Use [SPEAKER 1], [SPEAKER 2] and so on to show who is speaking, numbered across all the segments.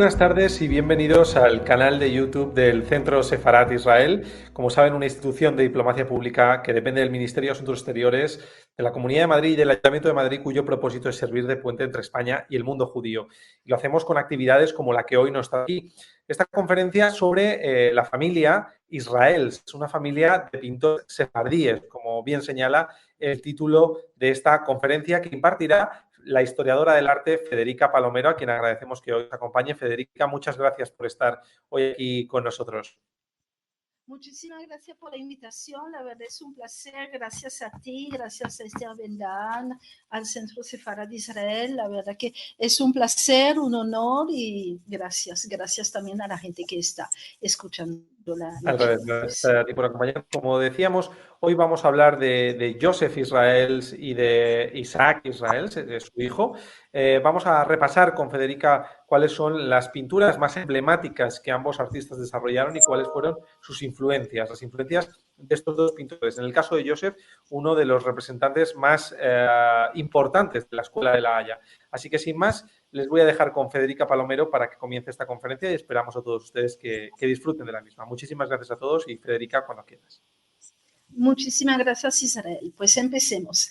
[SPEAKER 1] buenas tardes y bienvenidos al canal de YouTube del Centro Sefarat Israel. Como saben, una institución de diplomacia pública que depende del Ministerio de Asuntos Exteriores de la Comunidad de Madrid y del Ayuntamiento de Madrid, cuyo propósito es servir de puente entre España y el mundo judío. Y lo hacemos con actividades como la que hoy nos está aquí. Esta conferencia sobre la familia Israel. Es una familia de pintores sefardíes, como bien señala el título de esta conferencia, que impartirá la historiadora del arte Federica Palomero, a quien agradecemos que hoy nos acompañe. Federica, muchas gracias por estar hoy aquí con nosotros.
[SPEAKER 2] Muchísimas gracias por la invitación, la verdad es un placer, gracias a ti, gracias a Esther Bendan, al Centro Sefarad de Israel, la verdad que es un placer, un honor y gracias también a la gente que está escuchando la
[SPEAKER 1] Al revés,
[SPEAKER 2] charla.
[SPEAKER 1] gracias
[SPEAKER 2] Pues.
[SPEAKER 1] a ti por acompañarnos. Como decíamos, hoy vamos a hablar de Joseph Israel y de Isaac Israel, de su hijo. Vamos a repasar con Federica cuáles son las pinturas más emblemáticas que ambos artistas desarrollaron y cuáles fueron sus influencias, las influencias de estos dos pintores. En el caso de Joseph, uno de los representantes más importantes de la Escuela de la Haya. Así que, sin más, les voy a dejar con Federica Palomero para que comience esta conferencia y esperamos a todos ustedes que disfruten de la misma. Muchísimas gracias a todos y Federica, cuando quieras.
[SPEAKER 2] Muchísimas gracias, Israel. Pues empecemos.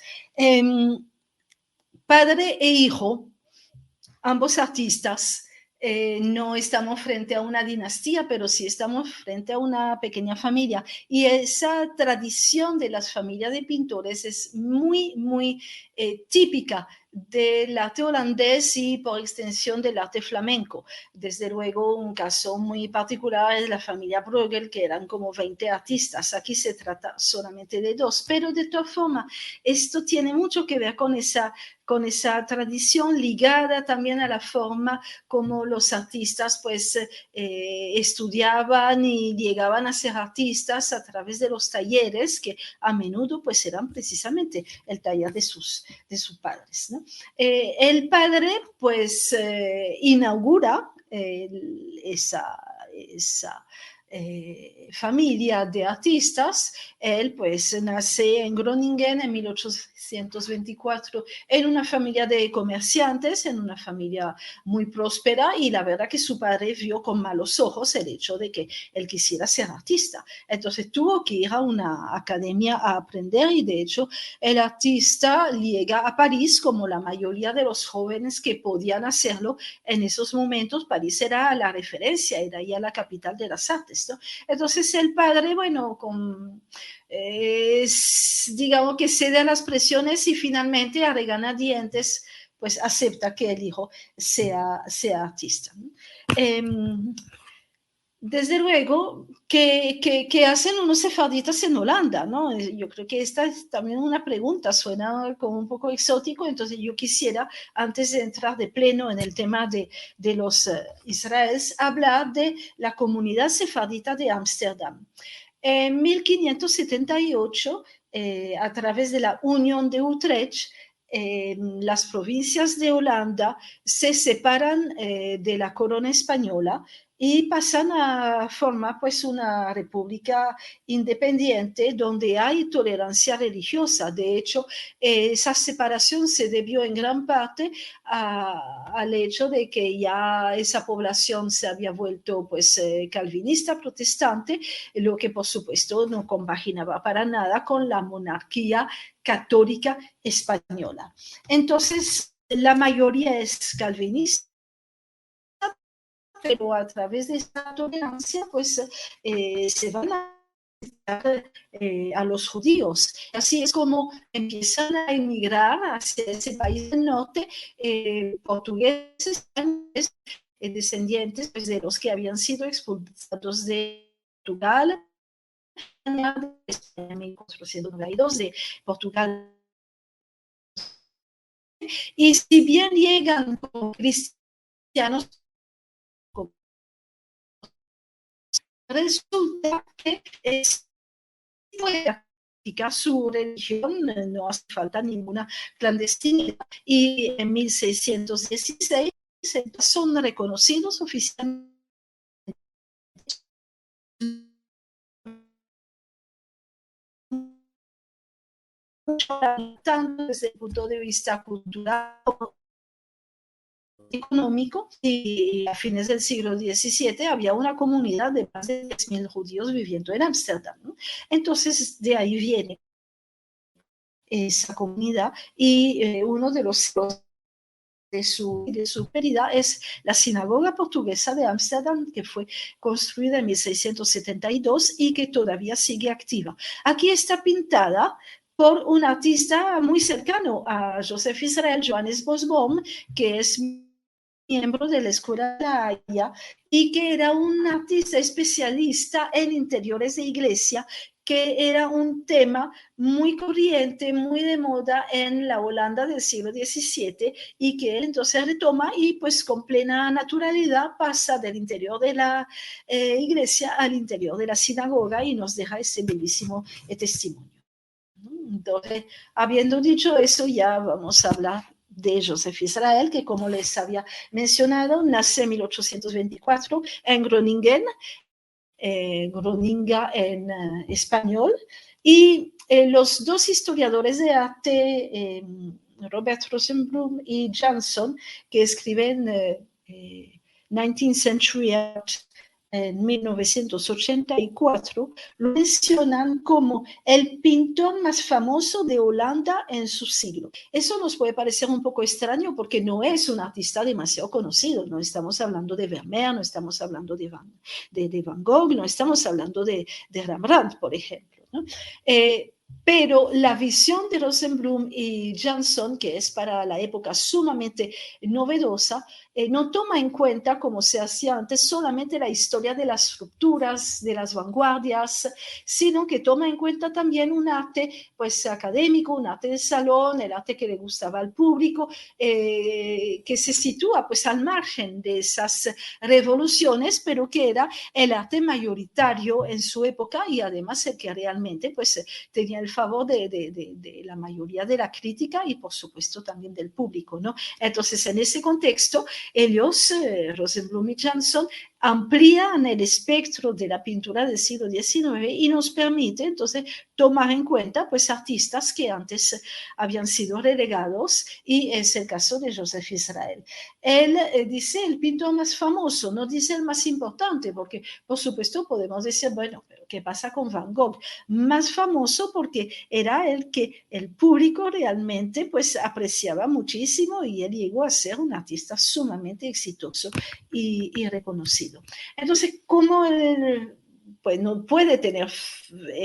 [SPEAKER 2] Padre e hijo, ambos artistas, no estamos frente a una dinastía, pero sí estamos frente a una pequeña familia. Y esa tradición de las familias de pintores es muy típica del arte holandés y por extensión del arte flamenco. Desde luego, un caso muy particular es la familia Bruegel, que eran como 20 artistas. Aquí se trata solamente de dos, pero de todas formas, esto tiene mucho que ver con esa tradición ligada también a la forma como los artistas pues estudiaban y llegaban a ser artistas a través de los talleres que a menudo pues eran precisamente el taller de sus padres, ¿no? El padre pues inaugura esa familia de artistas. Él pues nace en Groningen en 1824 en una familia de comerciantes, en una familia muy próspera, y la verdad que su padre vio con malos ojos el hecho de que él quisiera ser artista. Entonces tuvo que ir a una academia a aprender, y de hecho el artista llega a París como la mayoría de los jóvenes que podían hacerlo en esos momentos. París era la referencia, era ya la capital de las artes, ¿no? Entonces el padre, bueno, digamos que cede a las presiones y finalmente a regañadientes pues acepta que el hijo sea artista, ¿no? Desde luego, ¿qué hacen unos sefarditas en Holanda, ¿no? Yo creo que esta es también una pregunta, suena como un poco exótico, entonces yo quisiera, antes de entrar de pleno en el tema de los israelíes, hablar de la comunidad sefardita de Ámsterdam. En 1578, a través de la Unión de Utrecht, las provincias de Holanda se separan de la corona española y pasan a formar pues una república independiente donde hay tolerancia religiosa. De hecho, esa separación se debió en gran parte al hecho de que ya esa población se había vuelto pues calvinista, protestante, lo que por supuesto no compaginaba para nada con la monarquía católica española. Entonces, la mayoría es calvinista, pero a través de esta tolerancia, pues se van a los judíos. Así es como empiezan a emigrar hacia ese país del norte portugueses, descendientes pues, de los que habían sido expulsados de Portugal, en 1492, de Portugal. Y si bien llegan como cristianos, resulta que puede practicar su religión, no hace falta ninguna clandestinidad. Y en 1616 son reconocidos oficialmente tanto desde el punto de vista cultural económico y a fines del siglo XVII había una comunidad de más de 10.000 judíos viviendo en Ámsterdam, ¿no? Entonces de ahí viene esa comunidad y uno de los de su pérdida es la sinagoga portuguesa de Ámsterdam, que fue construida en 1672 y que todavía sigue activa. Aquí está pintada por un artista muy cercano a Joseph Israel, Johannes Bosboom, que es miembro de la Escuela de la Haya y que era un artista especialista en interiores de iglesia, que era un tema muy corriente, muy de moda en la Holanda del siglo XVII y que él entonces retoma y pues con plena naturalidad pasa del interior de la iglesia al interior de la sinagoga y nos deja este bellísimo testimonio. Entonces, habiendo dicho eso, ya vamos a hablar de Joseph Israel, que como les había mencionado, nace en 1824 en Groningen, Groninga en español, y los dos historiadores de arte, Robert Rosenblum y Jansson, que escriben 19th Century Art en 1984, lo mencionan como el pintor más famoso de Holanda en su siglo. Eso nos puede parecer un poco extraño porque no es un artista demasiado conocido, no estamos hablando de Vermeer, no estamos hablando de Van Gogh, no estamos hablando de Rembrandt, por ejemplo, ¿no? Pero la visión de Rosenblum y Jansson, que es para la época sumamente novedosa, no toma en cuenta, como se hacía antes, solamente la historia de las rupturas, de las vanguardias, sino que toma en cuenta también un arte pues, académico, un arte de salón, el arte que le gustaba al público, que se sitúa pues, al margen de esas revoluciones, pero que era el arte mayoritario en su época y además el que realmente pues, tenía el favor de la mayoría de la crítica y por supuesto también del público, ¿no? Entonces, en ese contexto, ellos, Rosenblum y Jansson, amplían el espectro de la pintura del siglo XIX y nos permite entonces tomar en cuenta pues artistas que antes habían sido relegados y es el caso de Joseph Israel. Él dice el pintor más famoso, no dice el más importante, porque por supuesto podemos decir, bueno, pero ¿qué pasa con Van Gogh? Más famoso porque era el que el público realmente pues apreciaba muchísimo y él llegó a ser un artista sumamente exitoso y reconocido. Entonces, como él pues no puede tener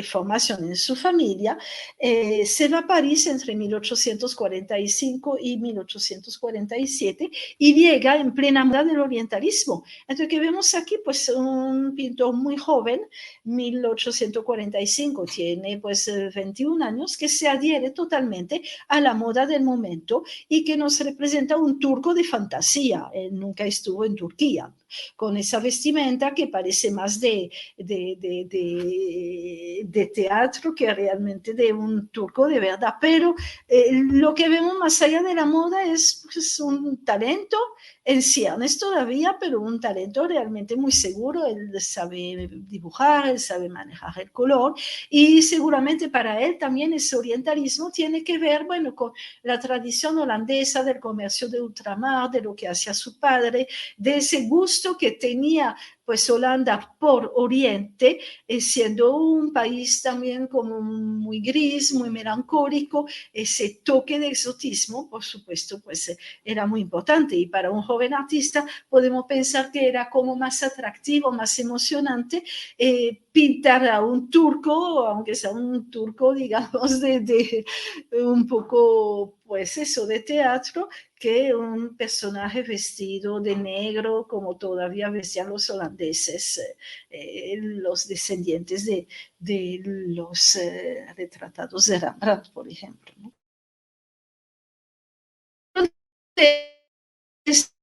[SPEAKER 2] formación en su familia, se va a París entre 1845 y 1847 y llega en plena moda del orientalismo. Entonces, que vemos aquí, pues un pintor muy joven, 1845, tiene pues 21 años, que se adhiere totalmente a la moda del momento y que nos representa un turco de fantasía. Él nunca estuvo en Turquía, con esa vestimenta que parece más de teatro que realmente de un turco de verdad. Pero lo que vemos más allá de la moda es pues, un talento en ciernes todavía, pero un talento realmente muy seguro. Él sabe dibujar, él sabe manejar el color y seguramente para él también ese orientalismo tiene que ver, bueno, con la tradición holandesa del comercio de ultramar, de lo que hacía su padre, de ese gusto que tenía pues Holanda por Oriente, siendo un país también como muy gris, muy melancólico, ese toque de exotismo, por supuesto, pues era muy importante. Y para un joven artista podemos pensar que era como más atractivo, más emocionante pintar a un turco, aunque sea un turco, digamos, de un poco, pues eso, de teatro, que un personaje vestido de negro, como todavía vestían los holandeses, los descendientes de los retratados de Rembrandt, por ejemplo, ¿no? Entonces,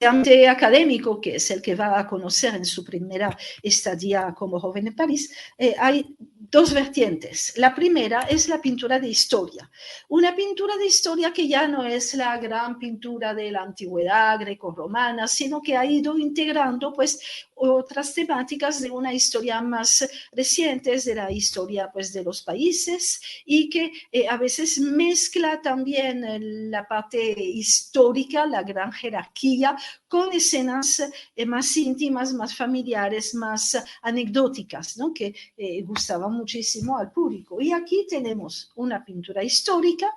[SPEAKER 2] académico, que es el que va a conocer en su primera estadía como joven en París, hay dos vertientes. La primera es la pintura de historia. Una pintura de historia que ya no es la gran pintura de la antigüedad greco-romana, sino que ha ido integrando pues otras temáticas de una historia más reciente, de la historia pues de los países, y que a veces mezcla también la parte histórica, la gran jerarquía, con escenas más íntimas, más familiares, más anecdóticas, ¿no? Que gustaban muchísimo al público. Y aquí tenemos una pintura histórica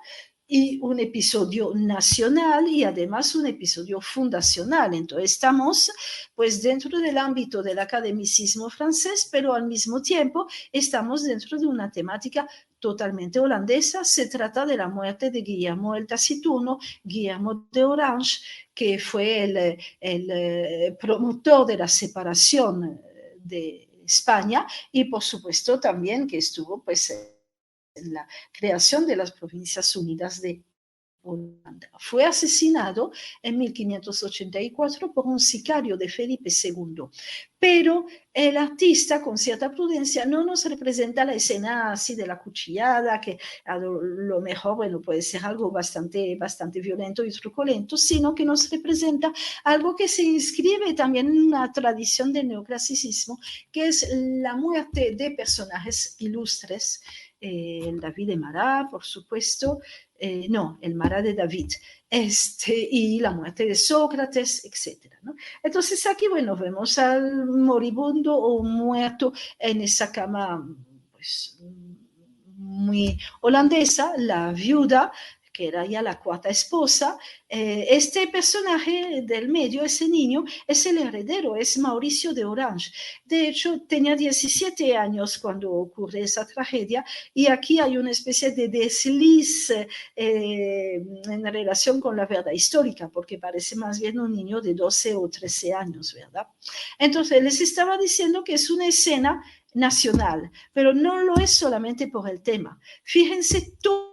[SPEAKER 2] y un episodio nacional y además un episodio fundacional. Entonces estamos pues dentro del ámbito del academicismo francés, pero al mismo tiempo estamos dentro de una temática totalmente holandesa. Se trata de la muerte de Guillermo el Taciturno, Guillermo de Orange, que fue el promotor de la separación de España y por supuesto también que estuvo pues en la creación de las Provincias Unidas de Holanda. Fue asesinado en 1584 por un sicario de Felipe II, pero el artista con cierta prudencia no nos representa la escena así de la cuchillada, que a lo mejor bueno, puede ser algo bastante violento y truculento, sino que nos representa algo que se inscribe también en una tradición del neoclasicismo, que es la muerte de personajes ilustres, el David de Marat, por supuesto, no, el Marat de David, y la muerte de Sócrates, etc. ¿no? Entonces aquí, bueno, vemos al moribundo o muerto en esa cama, pues, muy holandesa, la viuda, que era ya la cuarta esposa. Este personaje del medio, ese niño, es el heredero, es Mauricio de Orange. De hecho, tenía 17 años cuando ocurre esa tragedia y aquí hay una especie de desliz en relación con la verdad histórica, porque parece más bien un niño de 12 o 13 años, ¿verdad? Entonces, les estaba diciendo que es una escena nacional, pero no lo es solamente por el tema. Fíjense, todo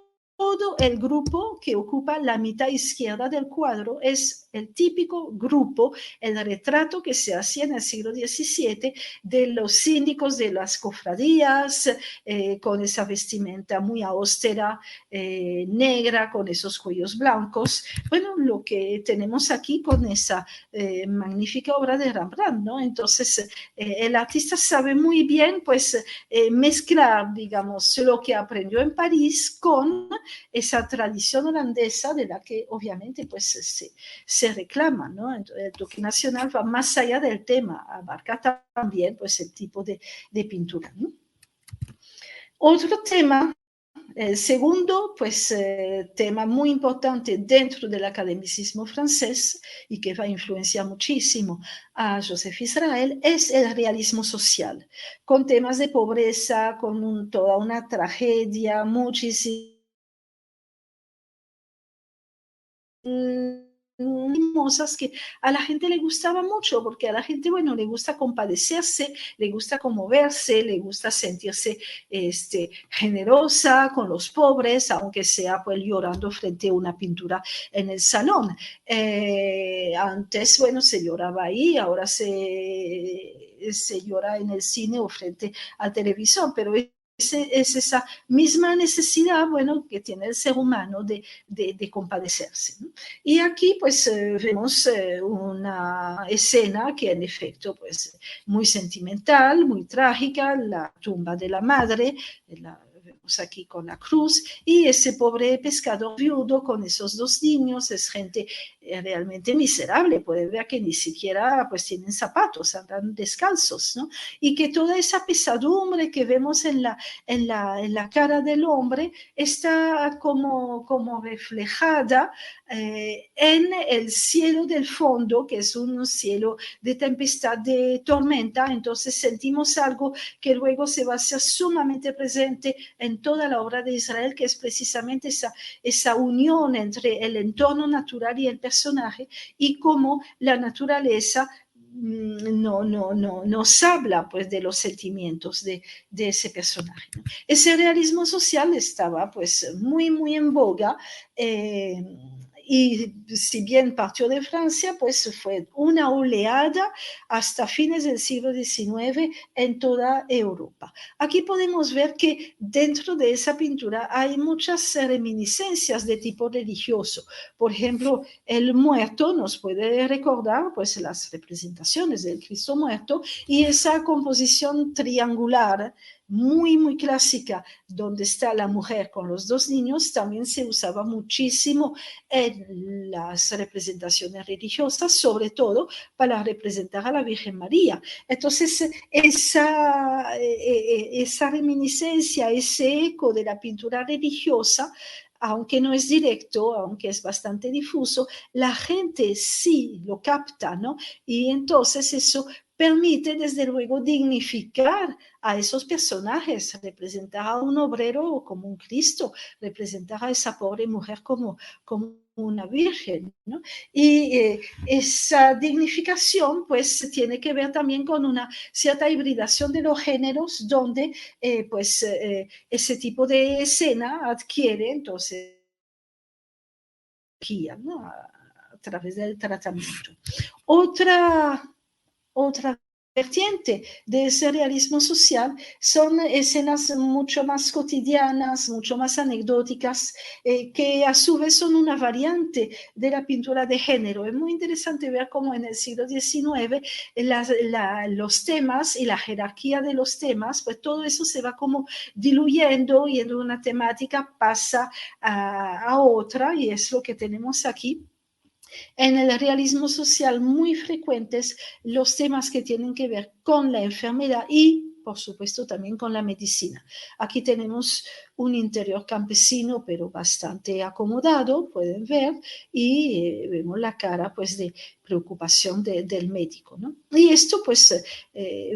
[SPEAKER 2] el grupo que ocupa la mitad izquierda del cuadro es el típico grupo, el retrato que se hacía en el siglo XVII de los síndicos de las cofradías, con esa vestimenta muy austera, negra, con esos cuellos blancos. Bueno, lo que tenemos aquí con esa magnífica obra de Rembrandt, ¿no? Entonces, el artista sabe muy bien, pues, mezclar, digamos, lo que aprendió en París con esa tradición holandesa de la que obviamente pues se reclama, ¿no? Entonces, el toque nacional va más allá del tema, abarca también pues el tipo de pintura, ¿no? Otro tema, el segundo, pues, tema muy importante dentro del academicismo francés y que va a influenciar muchísimo a Joseph Israel, es el realismo social, con temas de pobreza, con toda una tragedia, muchísimo mimosas que a la gente le gustaba mucho, porque a la gente, bueno, le gusta compadecerse, le gusta conmoverse, le gusta sentirse generosa con los pobres, aunque sea pues llorando frente a una pintura en el salón. Antes, bueno, se lloraba ahí, ahora se llora en el cine o frente al televisor, pero es esa misma necesidad, bueno, que tiene el ser humano de compadecerse, ¿no? Y aquí, pues, vemos una escena que en efecto, pues, muy sentimental, muy trágica, la tumba de la madre, vemos aquí con la cruz, y ese pobre pescador viudo con esos dos niños, es gente realmente miserable, puede ver que ni siquiera pues tienen zapatos, andan descalzos, ¿no? Y que toda esa pesadumbre que vemos en la cara del hombre está como reflejada en el cielo del fondo, que es un cielo de tempestad, de tormenta. Entonces sentimos algo que luego se va a hacer sumamente presente en toda la obra de Israel, que es precisamente esa unión entre el entorno natural y el personaje, y cómo la naturaleza nos habla pues de los sentimientos de ese personaje, ¿no? Ese realismo social estaba pues muy en boga, y si bien partió de Francia, pues fue una oleada hasta fines del siglo XIX en toda Europa. Aquí podemos ver que dentro de esa pintura hay muchas reminiscencias de tipo religioso. Por ejemplo, el muerto nos puede recordar pues las representaciones del Cristo muerto y esa composición triangular muy clásica, donde está la mujer con los dos niños, también se usaba muchísimo en las representaciones religiosas, sobre todo para representar a la Virgen María. Entonces, esa reminiscencia, ese eco de la pintura religiosa, aunque no es directo, aunque es bastante difuso, la gente sí lo capta, ¿no? Y entonces eso permite, desde luego, dignificar a esos personajes, representar a un obrero como un Cristo, representar a esa pobre mujer como una virgen, ¿no? Y esa dignificación pues tiene que ver también con una cierta hibridación de los géneros donde ese tipo de escena adquiere entonces, ¿no? A través del tratamiento. Otra vertiente de ese realismo social son escenas mucho más cotidianas, mucho más anecdóticas, que a su vez son una variante de la pintura de género. Es muy interesante ver cómo en el siglo XIX los temas y la jerarquía de los temas, pues todo eso se va como diluyendo y en una temática pasa a otra, y es lo que tenemos aquí. En el realismo social muy frecuentes los temas que tienen que ver con la enfermedad y, por supuesto, también con la medicina. Aquí tenemos un interior campesino, pero bastante acomodado, pueden ver, y vemos la cara pues de preocupación del médico, ¿no? Y esto pues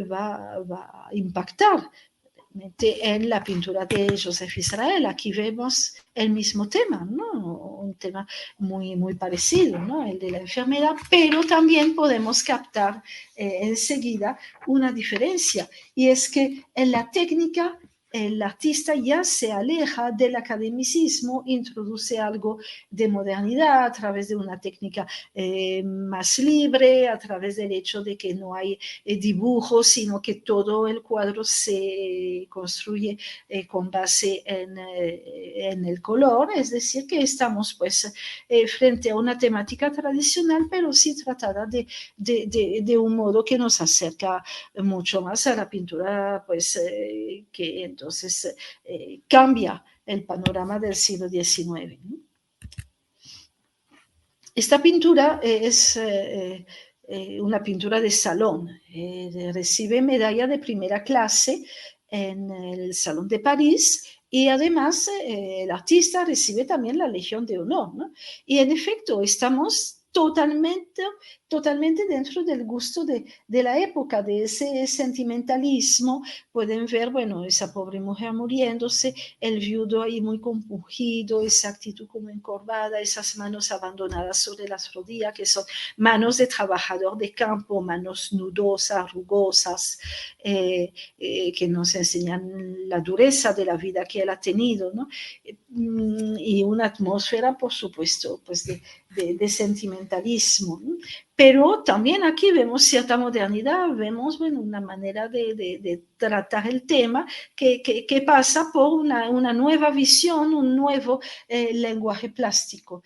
[SPEAKER 2] va a impactar en la pintura de Joseph Israel. Aquí vemos el mismo tema, ¿no? Un tema muy parecido, ¿no? El de la enfermedad, pero también podemos captar enseguida una diferencia, y es que en la técnica el artista ya se aleja del academicismo, introduce algo de modernidad a través de una técnica más libre, a través del hecho de que no hay dibujos, sino que todo el cuadro se construye con base en el color, es decir, que estamos pues frente a una temática tradicional, pero sí tratada de un modo que nos acerca mucho más a la pintura, pues que entonces cambia el panorama del siglo XIX, ¿no? Esta pintura es una pintura de salón, recibe medalla de primera clase en el Salón de París, y además el artista recibe también la Legión de Honor, ¿no? Y en efecto estamos totalmente dentro del gusto de la época, de ese sentimentalismo. Pueden ver, bueno, esa pobre mujer muriéndose, el viudo ahí muy compungido, esa actitud como encorvada, esas manos abandonadas sobre las rodillas, que son manos de trabajador de campo, manos nudosas, rugosas, que nos enseñan la dureza de la vida que él ha tenido, ¿no? Y una atmósfera, por supuesto, pues de sentimentalismo, ¿no? Pero también aquí vemos cierta modernidad, vemos, bueno, una manera de tratar el tema que pasa por una nueva visión, un nuevo lenguaje plástico.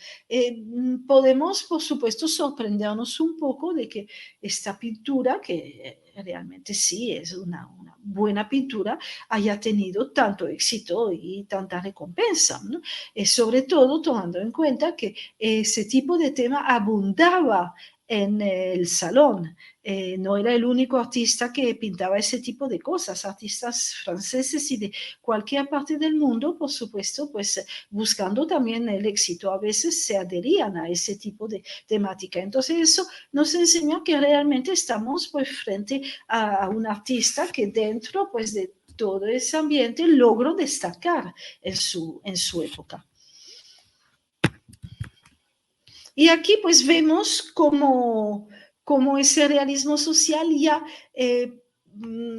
[SPEAKER 2] Podemos, por supuesto, sorprendernos un poco de que esta pintura, que realmente sí es una buena pintura, haya tenido tanto éxito y tanta recompensa, ¿no? Sobre todo tomando en cuenta que ese tipo de tema abundaba en el salón. No era el único artista que pintaba ese tipo de cosas. Artistas franceses y de cualquier parte del mundo, por supuesto, pues buscando también el éxito, a veces se adherían a ese tipo de temática. Entonces eso nos enseña que realmente estamos pues frente a un artista que dentro pues de todo ese ambiente logró destacar en su época. Y aquí pues vemos cómo ese realismo social ya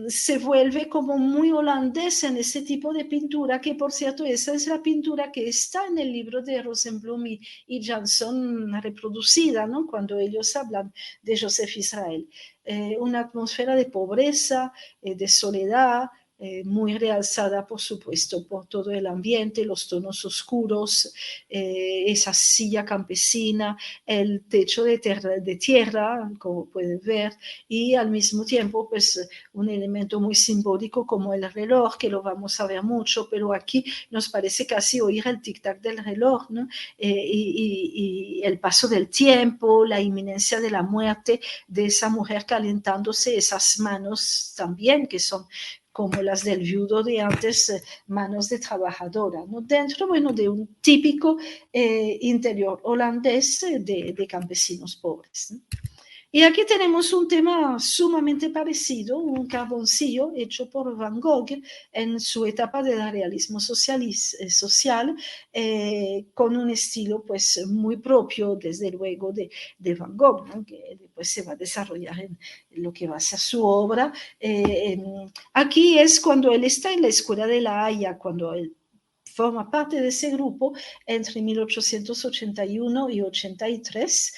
[SPEAKER 2] se vuelve como muy holandesa en ese tipo de pintura, que por cierto, esa es la pintura que está en el libro de Rosenblum y Jansson reproducida, ¿no? Cuando ellos hablan de Joseph Israel. Una atmósfera de pobreza, de soledad, muy realzada, por supuesto, por todo el ambiente, los tonos oscuros, esa silla campesina, el techo de tierra, como pueden ver, y al mismo tiempo, pues, un elemento muy simbólico como el reloj, que lo vamos a ver mucho, pero aquí nos parece casi oír el tic-tac del reloj, ¿no? Y el paso del tiempo, la inminencia de la muerte de esa mujer calentándose, esas manos también que son como las del viudo de antes, manos de trabajadora, ¿no? Dentro, bueno, de un típico interior holandés de campesinos pobres, ¿no? Y aquí tenemos un tema sumamente parecido, un carboncillo hecho por Van Gogh en su etapa del realismo social, con un estilo pues muy propio, desde luego, de Van Gogh, ¿no? Que después se va a desarrollar en lo que va a ser su obra. Aquí es cuando él está en la Escuela de La Haya, cuando él forma parte de ese grupo entre 1881 y 83.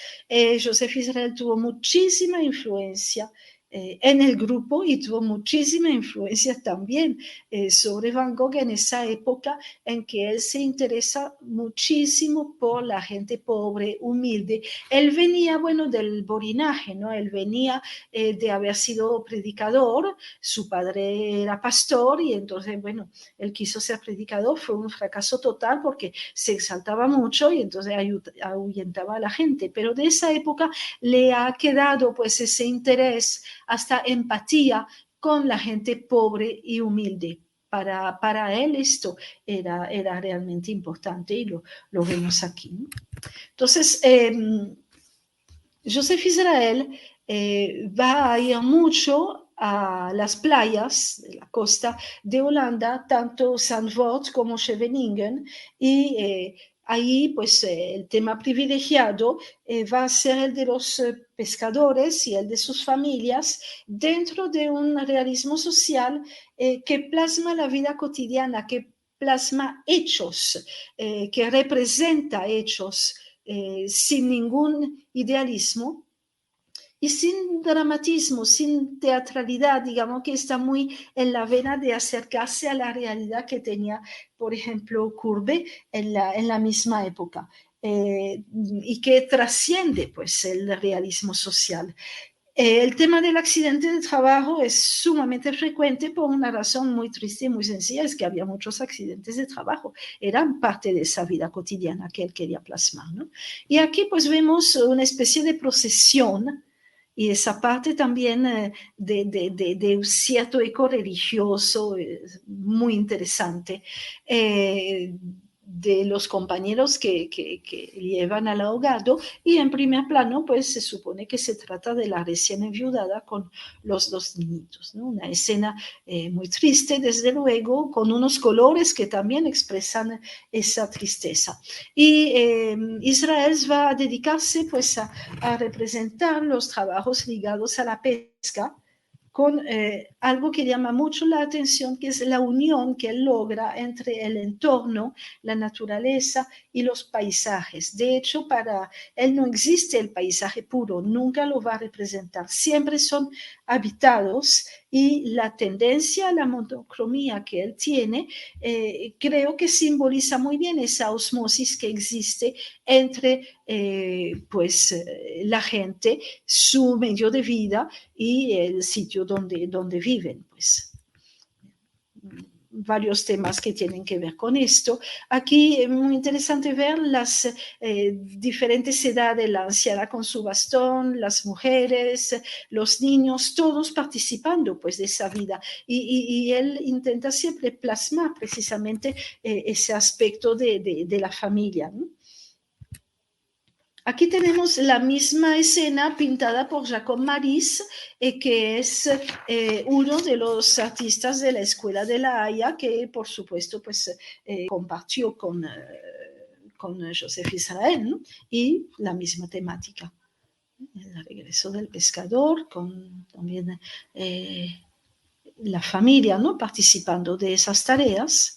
[SPEAKER 2] Joseph Israel tuvo muchísima influencia en el grupo y tuvo muchísima influencia también sobre Van Gogh en esa época en que él se interesa muchísimo por la gente pobre, humilde. Él venía, bueno, del borinaje, ¿no? Él venía de haber sido predicador, su padre era pastor y entonces, bueno, él quiso ser predicador, fue un fracaso total porque se exaltaba mucho y entonces ahuyentaba a la gente, pero de esa época le ha quedado pues ese interés, hasta empatía con la gente pobre y humilde. Para él esto era realmente importante y lo vemos aquí, ¿no? Entonces, Joseph Israel va a ir mucho a las playas de la costa de Holanda, tanto Zandvoort como Scheveningen, y ahí pues el tema privilegiado va a ser el de los pescadores y el de sus familias dentro de un realismo social que plasma la vida cotidiana, que plasma hechos, que representa hechos sin ningún idealismo y sin dramatismo, sin teatralidad, digamos que está muy en la vena de acercarse a la realidad que tenía, por ejemplo, Courbet en la misma época. Y que trasciende pues el realismo social. El tema del accidente de trabajo es sumamente frecuente por una razón muy triste y muy sencilla, es que había muchos accidentes de trabajo, eran parte de esa vida cotidiana que él quería plasmar, ¿no? Y aquí pues vemos una especie de procesión y esa parte también de un cierto eco religioso muy interesante, de los compañeros que llevan al ahogado, y en primer plano pues se supone que se trata de la recién enviudada con los dos niñitos, ¿no? Una escena muy triste, desde luego, con unos colores que también expresan esa tristeza. Y Israel va a dedicarse pues a representar los trabajos ligados a la pesca con algo que llama mucho la atención, que es la unión que él logra entre el entorno, la naturaleza y los paisajes. De hecho, para él no existe el paisaje puro, nunca lo va a representar, siempre son habitados, y la tendencia a la monocromía que él tiene, creo que simboliza muy bien esa osmosis que existe entre pues, la gente, su medio de vida y el sitio donde viven, pues. Varios temas que tienen que ver con esto. Aquí es muy interesante ver las diferentes edades, la anciana con su bastón, las mujeres, los niños, todos participando pues de esa vida. Y él intenta siempre plasmar precisamente ese aspecto de la familia, ¿no? Aquí tenemos la misma escena pintada por Jacob Maris, que es uno de los artistas de la Escuela de La Haya, que por supuesto pues, compartió con Joseph Israel, ¿no? Y la misma temática. El regreso del pescador, con también la familia, ¿no?, participando de esas tareas.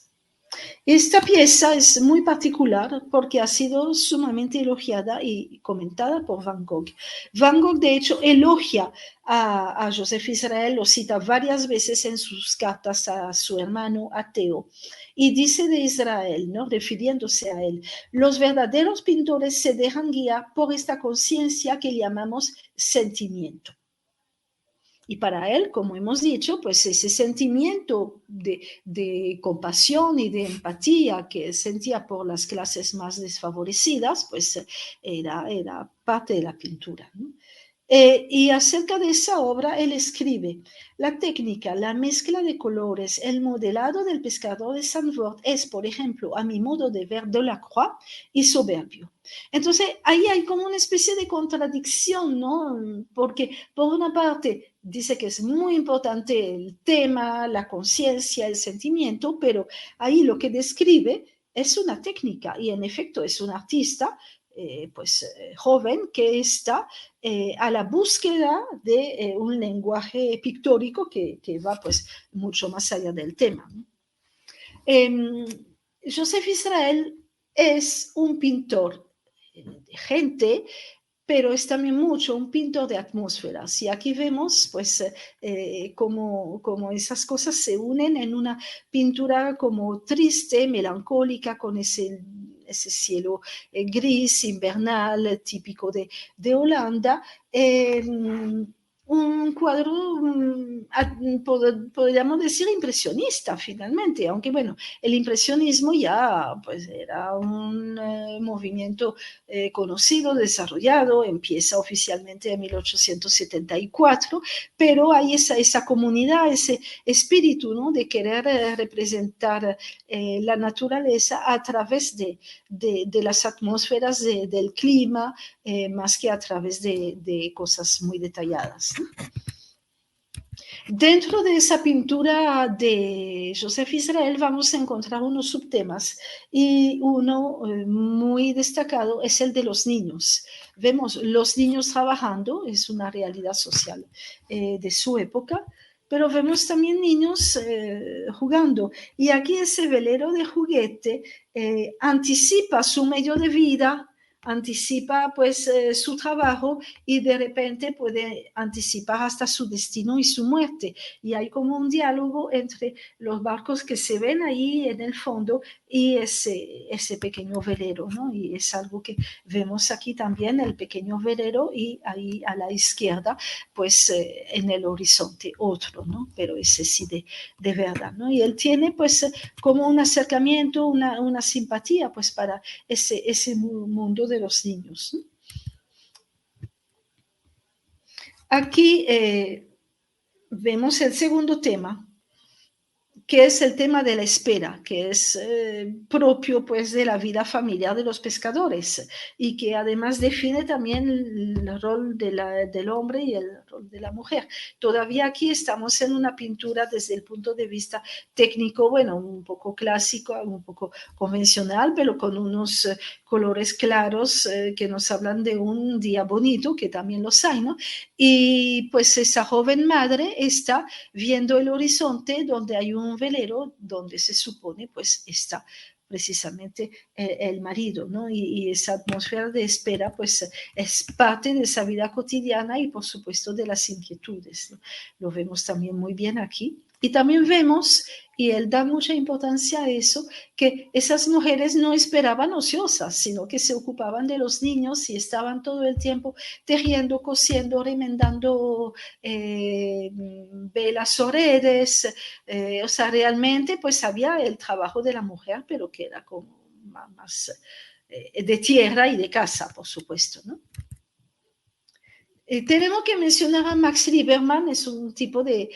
[SPEAKER 2] Esta pieza es muy particular porque ha sido sumamente elogiada y comentada por Van Gogh. Van Gogh, de hecho, elogia a Joseph Israel, lo cita varias veces en sus cartas a su hermano ateo, y dice de Israel, ¿no?, refiriéndose a él: los verdaderos pintores se dejan guiar por esta conciencia que llamamos sentimiento. Y para él, como hemos dicho, pues ese sentimiento de compasión y de empatía que sentía por las clases más desfavorecidas, pues era parte de la pintura, ¿no? Y acerca de esa obra, él escribe: la técnica, la mezcla de colores, el modelado del pescador de Saint-Worth es, por ejemplo, a mi modo de ver, Delacroix y soberbio. Entonces, ahí hay como una especie de contradicción, ¿no? Porque, por una parte, dice que es muy importante el tema, la conciencia, el sentimiento, pero ahí lo que describe es una técnica y, en efecto, es un artista joven que está a la búsqueda de un lenguaje pictórico que va pues mucho más allá del tema, ¿no? Joseph Israel es un pintor de gente, pero es también mucho un pintor de atmósferas. Y aquí vemos pues cómo esas cosas se unen en una pintura como triste, melancólica, con ese cielo gris, invernal, típico de Holanda. Un cuadro, podríamos decir, impresionista finalmente, aunque bueno, el impresionismo ya pues era un movimiento conocido, desarrollado, empieza oficialmente en 1874, pero hay esa comunidad, ese espíritu, ¿no?, de querer representar la naturaleza a través de las atmósferas del clima, más que a través de cosas muy detalladas, ¿no? Dentro de esa pintura de Joseph Israel vamos a encontrar unos subtemas y uno muy destacado es el de los niños. Vemos los niños trabajando, es una realidad social de su época, pero vemos también niños jugando. Y aquí ese velero de juguete anticipa su medio de vida, anticipa pues su trabajo y de repente puede anticipar hasta su destino y su muerte. Y hay como un diálogo entre los barcos que se ven ahí en el fondo y ese pequeño velero, ¿no? Y es algo que vemos aquí también, el pequeño velero, y ahí a la izquierda, pues en el horizonte otro, ¿no? Pero ese sí de verdad, ¿no? Y él tiene pues como un acercamiento, una simpatía pues para ese mundo de los niños, ¿no? Aquí vemos el segundo tema, que es el tema de la espera, que es propio pues de la vida familiar de los pescadores y que además define también el rol del hombre y el rol de la mujer. Todavía aquí estamos en una pintura desde el punto de vista técnico, bueno, un poco clásico, un poco convencional, pero con unos colores claros que nos hablan de un día bonito, que también los hay, ¿no? Y pues esa joven madre está viendo el horizonte donde hay un velero donde se supone pues está precisamente el marido, ¿no? Y esa atmósfera de espera pues es parte de esa vida cotidiana y por supuesto de las inquietudes, ¿no? Lo vemos también muy bien aquí. Y también vemos, y él da mucha importancia a eso, que esas mujeres no esperaban ociosas, sino que se ocupaban de los niños y estaban todo el tiempo tejiendo, cosiendo, remendando velas o redes, o sea, realmente pues había el trabajo de la mujer, pero que era como más de tierra y de casa, por supuesto, ¿no? Tenemos que mencionar a Max Liebermann, es un tipo de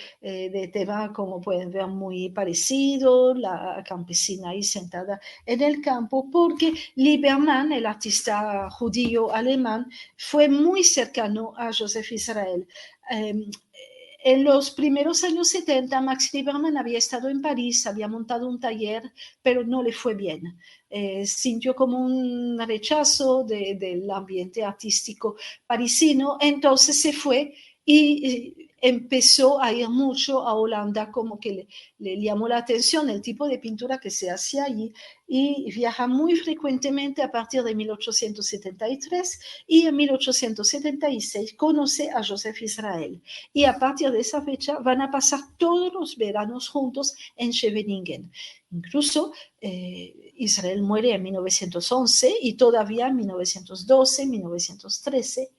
[SPEAKER 2] tema, como pueden ver, muy parecido, la campesina ahí sentada en el campo, porque Liebermann, el artista judío alemán, fue muy cercano a Joseph Israel. En los primeros años 70, Max Liebermann había estado en París, había montado un taller, pero no le fue bien. Sintió como un rechazo del ambiente artístico parisino, entonces se fue y empezó a ir mucho a Holanda, como que le llamó la atención el tipo de pintura que se hacía allí, y viaja muy frecuentemente a partir de 1873, y en 1876 conoce a Joseph Israel, y a partir de esa fecha van a pasar todos los veranos juntos en Scheveningen. Incluso Israel muere en 1911 y todavía en 1912, 1913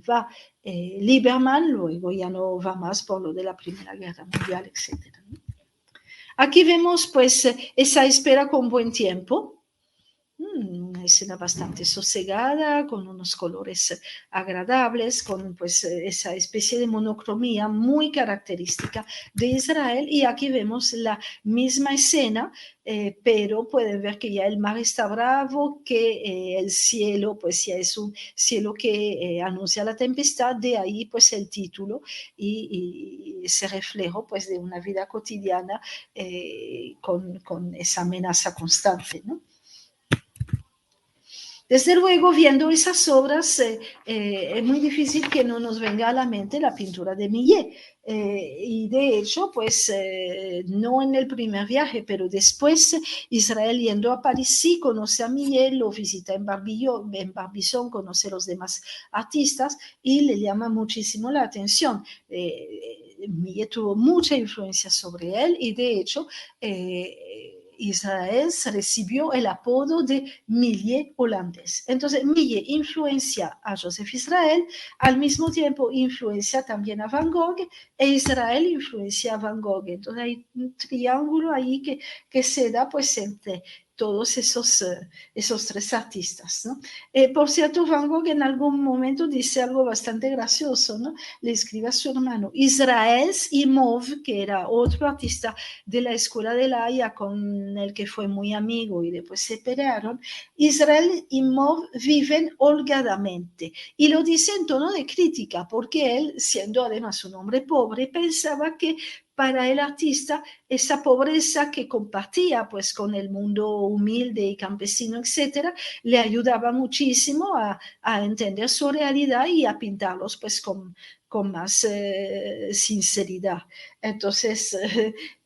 [SPEAKER 2] va Lieberman, luego ya no va más por lo de la Primera Guerra Mundial, etc. Aquí vemos pues esa espera con buen tiempo, una escena bastante sosegada, con unos colores agradables, con pues esa especie de monocromía muy característica de Israel. Y aquí vemos la misma escena, pero pueden ver que ya el mar está bravo, que el cielo pues ya es un cielo que anuncia la tempestad, de ahí pues el título y ese reflejo pues de una vida cotidiana con esa amenaza constante, ¿no? Desde luego, viendo esas obras, es muy difícil que no nos venga a la mente la pintura de Millet. Y de hecho, pues no en el primer viaje, pero después Israel yendo a París sí conoce a Millet, lo visita en Barbizon, conoce a los demás artistas y le llama muchísimo la atención. Millet tuvo mucha influencia sobre él y de hecho Israel recibió el apodo de Millet holandés. Entonces, Millet influencia a Joseph Israel, al mismo tiempo influencia también a Van Gogh, e Israel influencia a Van Gogh. Entonces, hay un triángulo ahí que se da pues entre todos esos tres artistas, ¿no? Por cierto, Van Gogh en algún momento dice algo bastante gracioso, ¿no? Le escribe a su hermano, Israel y Mauve, que era otro artista de la Escuela de La Haya con el que fue muy amigo y después se pelearon, Israel y Mauve viven holgadamente. Y lo dice en tono de crítica, porque él, siendo además un hombre pobre, pensaba que para el artista esa pobreza que compartía pues con el mundo humilde y campesino, etcétera, le ayudaba muchísimo a entender su realidad y a pintarlos pues con más sinceridad. Entonces,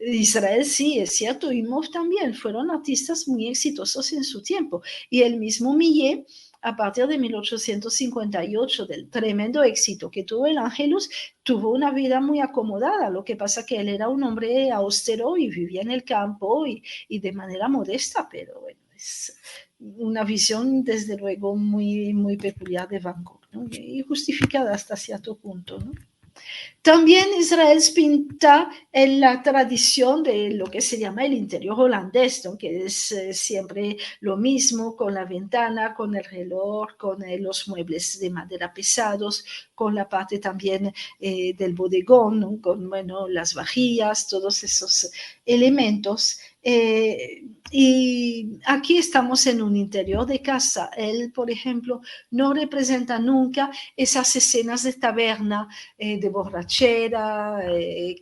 [SPEAKER 2] Israel sí, es cierto, y Mauve también fueron artistas muy exitosos en su tiempo. Y el mismo Millet, a partir de 1858, del tremendo éxito que tuvo el Ángelus, tuvo una vida muy acomodada. Lo que pasa que él era un hombre austero y vivía en el campo y de manera modesta, pero bueno, es una visión desde luego muy, muy peculiar de Van Gogh, ¿no? Y justificada hasta cierto punto, ¿no? También Israel pinta en la tradición de lo que se llama el interior holandés, ¿no? Que es siempre lo mismo, con la ventana, con el reloj, con los muebles de madera pesados, con la parte también del bodegón, ¿no? Con bueno, las vajillas, todos esos elementos. Y aquí estamos en un interior de casa. Él, por ejemplo, no representa nunca esas escenas de taberna, de borrachera,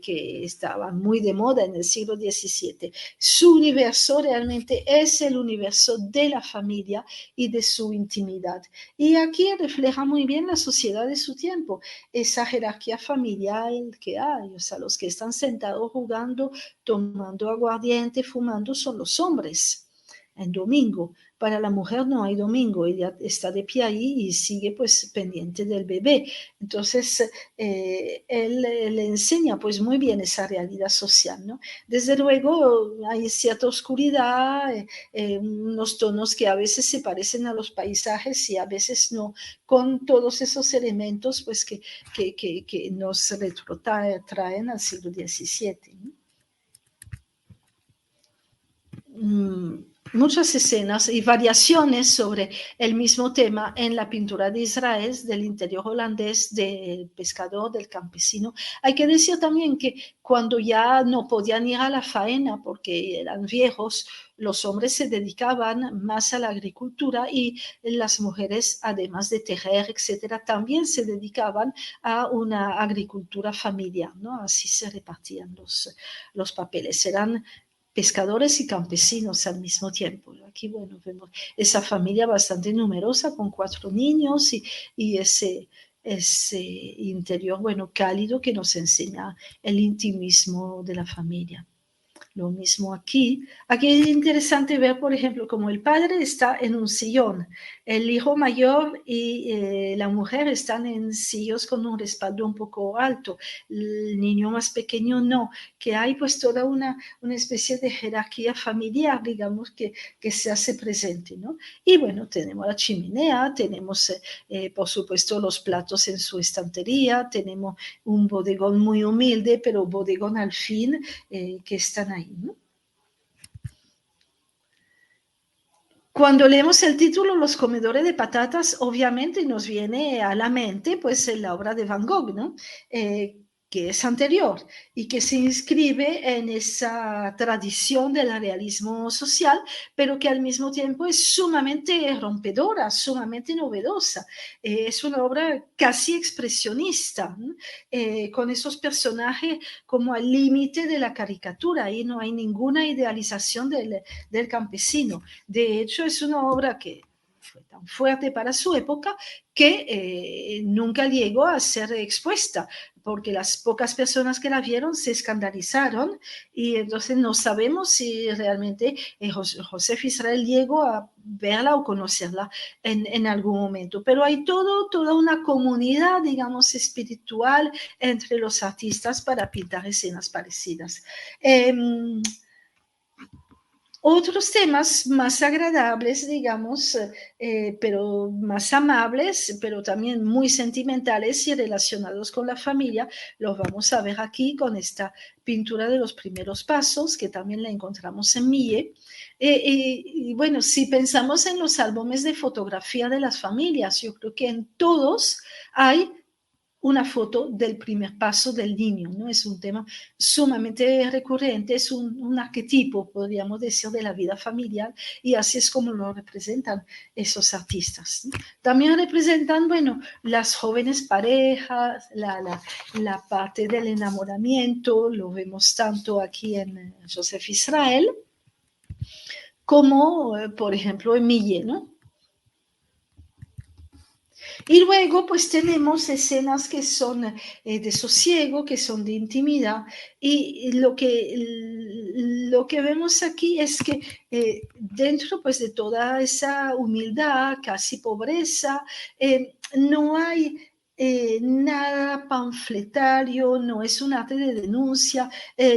[SPEAKER 2] que estaban muy de moda en el siglo XVII. Su universo realmente es el universo de la familia y de su intimidad. Y aquí refleja muy bien la sociedad de su tiempo, esa jerarquía familiar que hay, o sea, los que están sentados jugando, tomando aguardiente, fumando, son los hombres en domingo. Para la mujer no hay domingo, ella está de pie ahí y sigue pues pendiente del bebé. Entonces, él le enseña pues muy bien esa realidad social, ¿no? Desde luego hay cierta oscuridad, unos tonos que a veces se parecen a los paisajes y a veces no, con todos esos elementos pues que nos retrotraen al siglo XVII, ¿no? Muchas escenas y variaciones sobre el mismo tema en la pintura de Israel, del interior holandés, del pescador, del campesino. Hay que decir también que cuando ya no podían ir a la faena porque eran viejos, los hombres se dedicaban más a la agricultura y las mujeres, además de tejer, etcétera, también se dedicaban a una agricultura familiar, ¿no? Así se repartían los papeles. Eran pescadores y campesinos al mismo tiempo. Aquí, bueno, vemos esa familia bastante numerosa con 4 niños y ese ese interior, bueno, cálido que nos enseña el intimismo de la familia. Lo mismo aquí. Aquí es interesante ver, por ejemplo, como el padre está en un sillón, el hijo mayor y la mujer están en sillos con un respaldo un poco alto, el niño más pequeño no, que hay pues toda una especie de jerarquía familiar, digamos, que se hace presente, ¿no? Y bueno, tenemos la chimenea, tenemos, por supuesto, los platos en su estantería, tenemos un bodegón muy humilde, pero bodegón al fin, que están ahí, ¿no? Cuando leemos el título Los comedores de patatas, obviamente nos viene a la mente pues la obra de Van Gogh, ¿no? Que es anterior y que se inscribe en esa tradición del realismo social, pero que al mismo tiempo es sumamente rompedora, sumamente novedosa. Es una obra casi expresionista, ¿no? Con esos personajes como al límite de la caricatura. Ahí no hay ninguna idealización del campesino. De hecho, es una obra que fue tan fuerte para su época que nunca llegó a ser expuesta, porque las pocas personas que la vieron se escandalizaron y entonces no sabemos si realmente Josef Israel llegó a verla o conocerla en algún momento. Pero hay toda una comunidad, digamos, espiritual entre los artistas para pintar escenas parecidas. Otros temas más agradables, digamos, pero más amables, pero también muy sentimentales y relacionados con la familia, los vamos a ver aquí con esta pintura de los primeros pasos, que también la encontramos en Millet. Y bueno, si pensamos en los álbumes de fotografía de las familias, yo creo que en todos hay una foto del primer paso del niño, ¿no? Es un tema sumamente recurrente, es un arquetipo, podríamos decir, de la vida familiar y así es como lo representan esos artistas, ¿no? También representan, bueno, las jóvenes parejas, la parte del enamoramiento, lo vemos tanto aquí en Josef Israel, como, por ejemplo, en Millet, ¿no? Y luego, pues tenemos escenas que son de sosiego, que son de intimidad, y lo que vemos aquí es que dentro pues, de toda esa humildad, casi pobreza, no hay nada panfletario, no es un arte de denuncia,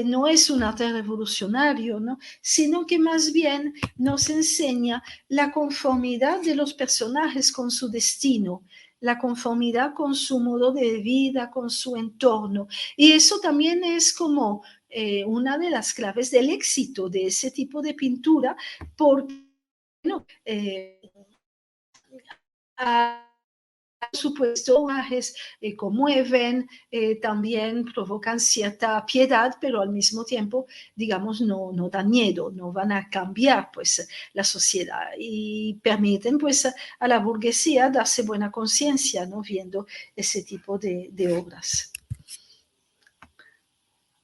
[SPEAKER 2] no es un arte revolucionario, ¿no? Sino que más bien nos enseña la conformidad de los personajes con su destino, la conformidad con su modo de vida, con su entorno. Y eso también es como una de las claves del éxito de ese tipo de pintura, porque bueno, por supuesto, personajes conmueven, también provocan cierta piedad, pero al mismo tiempo, digamos, no dan miedo, no van a cambiar pues la sociedad y permiten pues a la burguesía darse buena conciencia, ¿no? Viendo ese tipo de obras.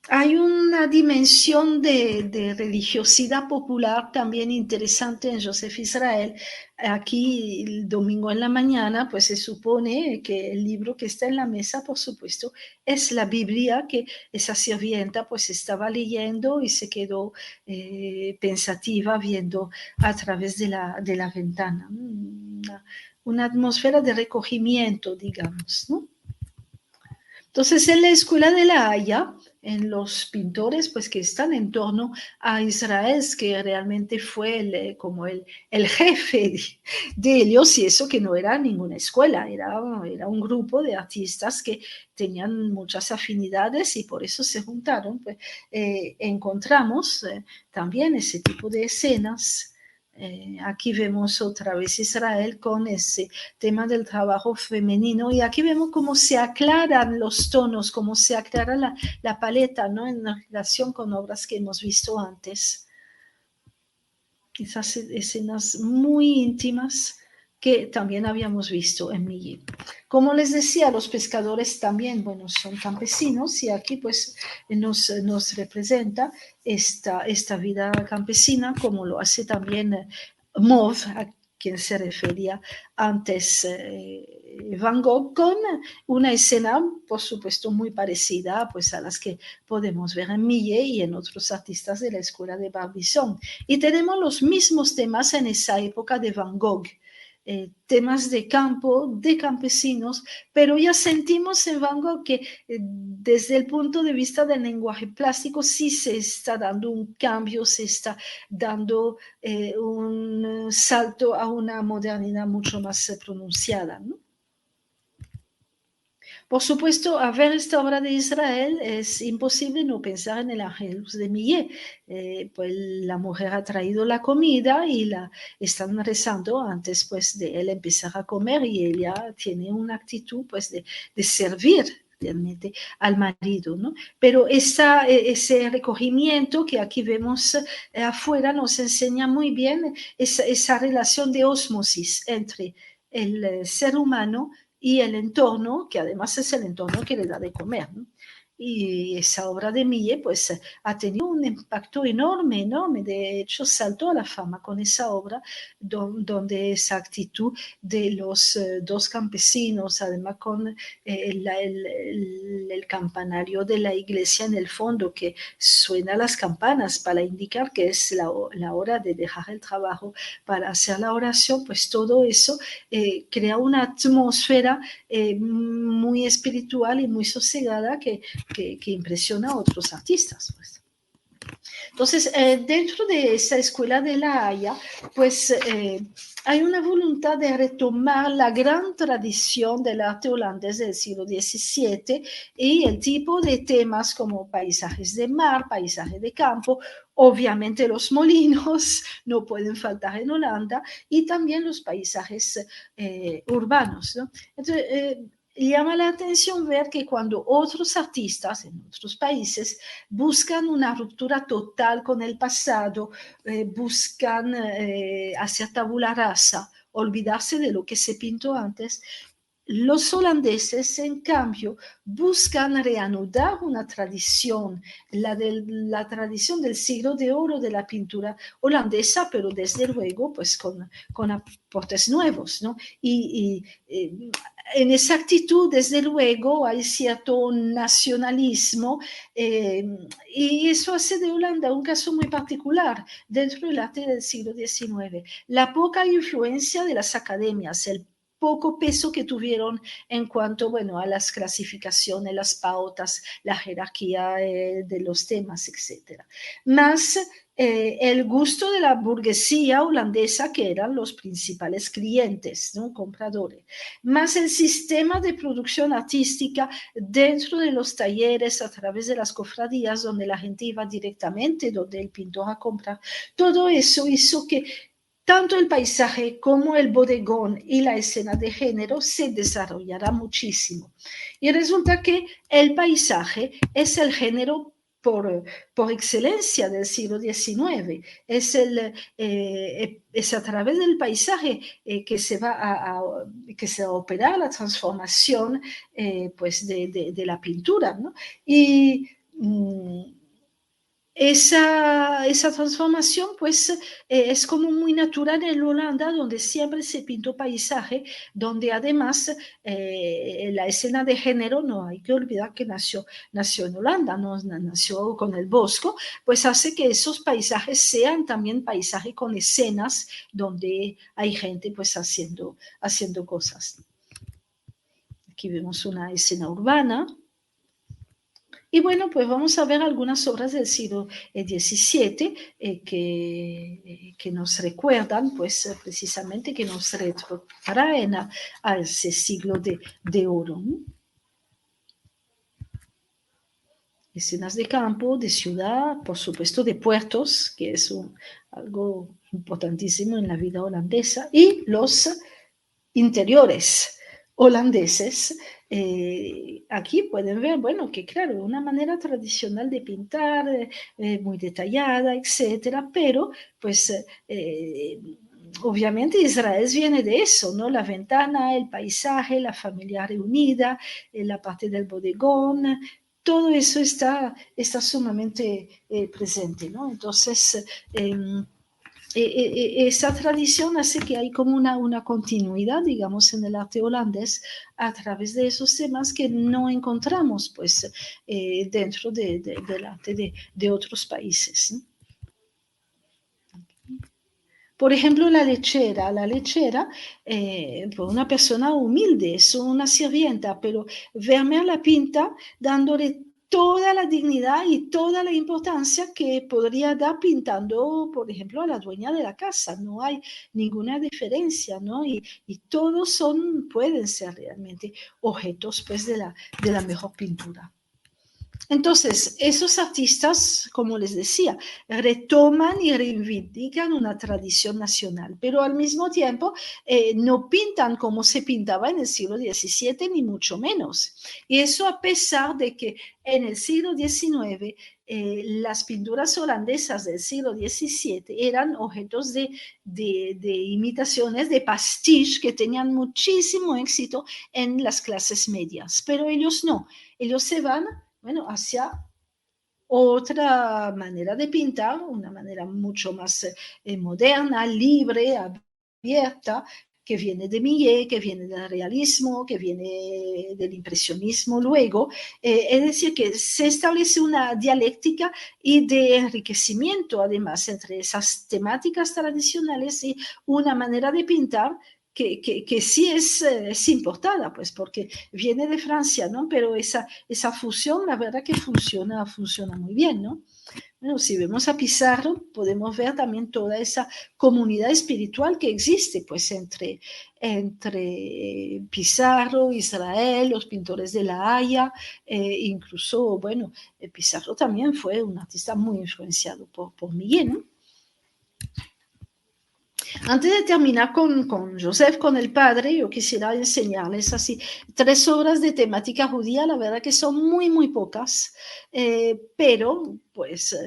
[SPEAKER 2] Hay una dimensión de religiosidad popular también interesante en Josef Israel. Aquí el domingo en la mañana, pues se supone que el libro que está en la mesa, por supuesto, es la Biblia que esa sirvienta pues estaba leyendo y se quedó pensativa viendo a través de la ventana. Una atmósfera de recogimiento, digamos, ¿no? Entonces, en la escuela de La Haya, en los pintores pues, que están en torno a Israel, que realmente fue como el jefe de ellos, y eso que no era ninguna escuela, era un grupo de artistas que tenían muchas afinidades y por eso se juntaron, pues, encontramos también ese tipo de escenas. Aquí vemos otra vez Israel con ese tema del trabajo femenino y aquí vemos cómo se aclaran los tonos, cómo se aclara la paleta, ¿no? En relación con obras que hemos visto antes. Esas escenas muy íntimas que también habíamos visto en Millet. Como les decía, los pescadores también, bueno, son campesinos y aquí pues nos representa esta vida campesina como lo hace también Mauve, quien se refería antes Van Gogh, con una escena, por supuesto, muy parecida pues, a las que podemos ver en Millet y en otros artistas de la escuela de Barbizon. Y tenemos los mismos temas en esa época de Van Gogh. Temas de campo, de campesinos, pero ya sentimos en Van Gogh que desde el punto de vista del lenguaje plástico sí se está dando un cambio, se está dando un salto a una modernidad mucho más pronunciada, ¿no? Por supuesto, a ver esta obra de Israel es imposible no pensar en el Angelus de Millet. Pues la mujer ha traído la comida y la están rezando antes pues, de él empezar a comer, y ella tiene una actitud pues, de servir realmente al marido, ¿no? Pero ese recogimiento que aquí vemos afuera nos enseña muy bien esa relación de ósmosis entre el ser humano y el entorno, que además es el entorno que le da de comer, ¿no? Y esa obra de Millet pues ha tenido un impacto enorme, enorme. De hecho, saltó a la fama con esa obra donde esa actitud de los dos campesinos, además con el campanario de la iglesia en el fondo, que suena las campanas para indicar que es la hora de dejar el trabajo para hacer la oración, pues todo eso crea una atmósfera muy espiritual y muy sosegada que impresiona a otros artistas. Pues. Entonces, dentro de esa escuela de La Haya, pues hay una voluntad de retomar la gran tradición del arte holandés del siglo XVII y el tipo de temas como paisajes de mar, paisajes de campo, obviamente los molinos no pueden faltar en Holanda, y también los paisajes urbanos, ¿no? Entonces, llama la atención ver que cuando otros artistas en otros países buscan una ruptura total con el pasado, buscan hacer tabula rasa, olvidarse de lo que se pintó antes, los holandeses, en cambio, buscan reanudar una tradición, la tradición del siglo de oro de la pintura holandesa, pero desde luego pues con aportes nuevos, ¿no? Y en esa actitud, desde luego, hay cierto nacionalismo, y eso hace de Holanda un caso muy particular dentro del arte del siglo XIX. La poca influencia de las academias, el poco peso que tuvieron en cuanto, bueno, a las clasificaciones, las pautas, la jerarquía de los temas, etc. Más el gusto de la burguesía holandesa, que eran los principales clientes, ¿no? Compradores, más el sistema de producción artística dentro de los talleres, a través de las cofradías, donde la gente iba directamente, donde el pintor a comprar. Todo eso hizo que tanto el paisaje como el bodegón y la escena de género se desarrollará muchísimo. Y resulta que el paisaje es el género por excelencia del siglo XIX. Es a través del paisaje que se va a operar la transformación pues de la pintura, ¿no? Y esa transformación pues es como muy natural en Holanda, donde siempre se pintó paisaje, donde además la escena de género, no hay que olvidar que nació en Holanda, no nació con el Bosco, pues hace que esos paisajes sean también paisajes con escenas donde hay gente pues haciendo cosas. Aquí vemos una escena urbana. Y bueno, pues vamos a ver algunas obras del siglo XVII que nos recuerdan, pues precisamente, que nos retrotraen a ese siglo de oro, ¿no? Escenas de campo, de ciudad, por supuesto de puertos, que es algo importantísimo en la vida holandesa, y los interiores holandeses. Aquí pueden ver, bueno, que claro, una manera tradicional de pintar, muy detallada, etcétera, pero pues obviamente Israel viene de eso, ¿no? La ventana, el paisaje, la familia reunida, la parte del bodegón, todo eso está sumamente presente, ¿no? Entonces, esa tradición hace que hay como una continuidad, digamos, en el arte holandés a través de esos temas que no encontramos pues, dentro del arte de otros países, ¿no? Por ejemplo, la lechera fue una persona humilde, es una sirvienta, pero verme a la pinta dándole toda la dignidad y toda la importancia que podría dar pintando, por ejemplo, a la dueña de la casa. No hay ninguna diferencia, ¿no? Y todos pueden ser realmente objetos pues, de la mejor pintura. Entonces, esos artistas, como les decía, retoman y reivindican una tradición nacional, pero al mismo tiempo no pintan como se pintaba en el siglo XVII, ni mucho menos. Y eso a pesar de que en el siglo XIX las pinturas holandesas del siglo XVII eran objetos de imitaciones, de pastiche, que tenían muchísimo éxito en las clases medias, pero ellos no, ellos se van bueno, hacia otra manera de pintar, una manera mucho más moderna, libre, abierta, que viene de Millet, que viene del realismo, que viene del impresionismo luego. Es decir, que se establece una dialéctica y de enriquecimiento, además, entre esas temáticas tradicionales y una manera de pintar que sí es importada, pues porque viene de Francia, ¿no? Pero esa fusión, la verdad que funciona muy bien, ¿no? Bueno, si vemos a Pizarro, podemos ver también toda esa comunidad espiritual que existe, pues entre Pizarro, Israel, los pintores de La Haya, incluso, bueno, Pizarro también fue un artista muy influenciado por Millet, ¿no? Antes de terminar con Joseph, con el padre, yo quisiera enseñarles así 3 obras de temática judía, la verdad que son muy, muy pocas, pero pues